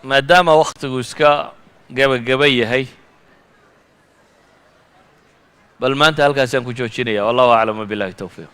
maadaama wakhtigu iska gebageba yahay bal maanta halkaasaan ku joojinaya wallahu aclam wabillahi towfiiq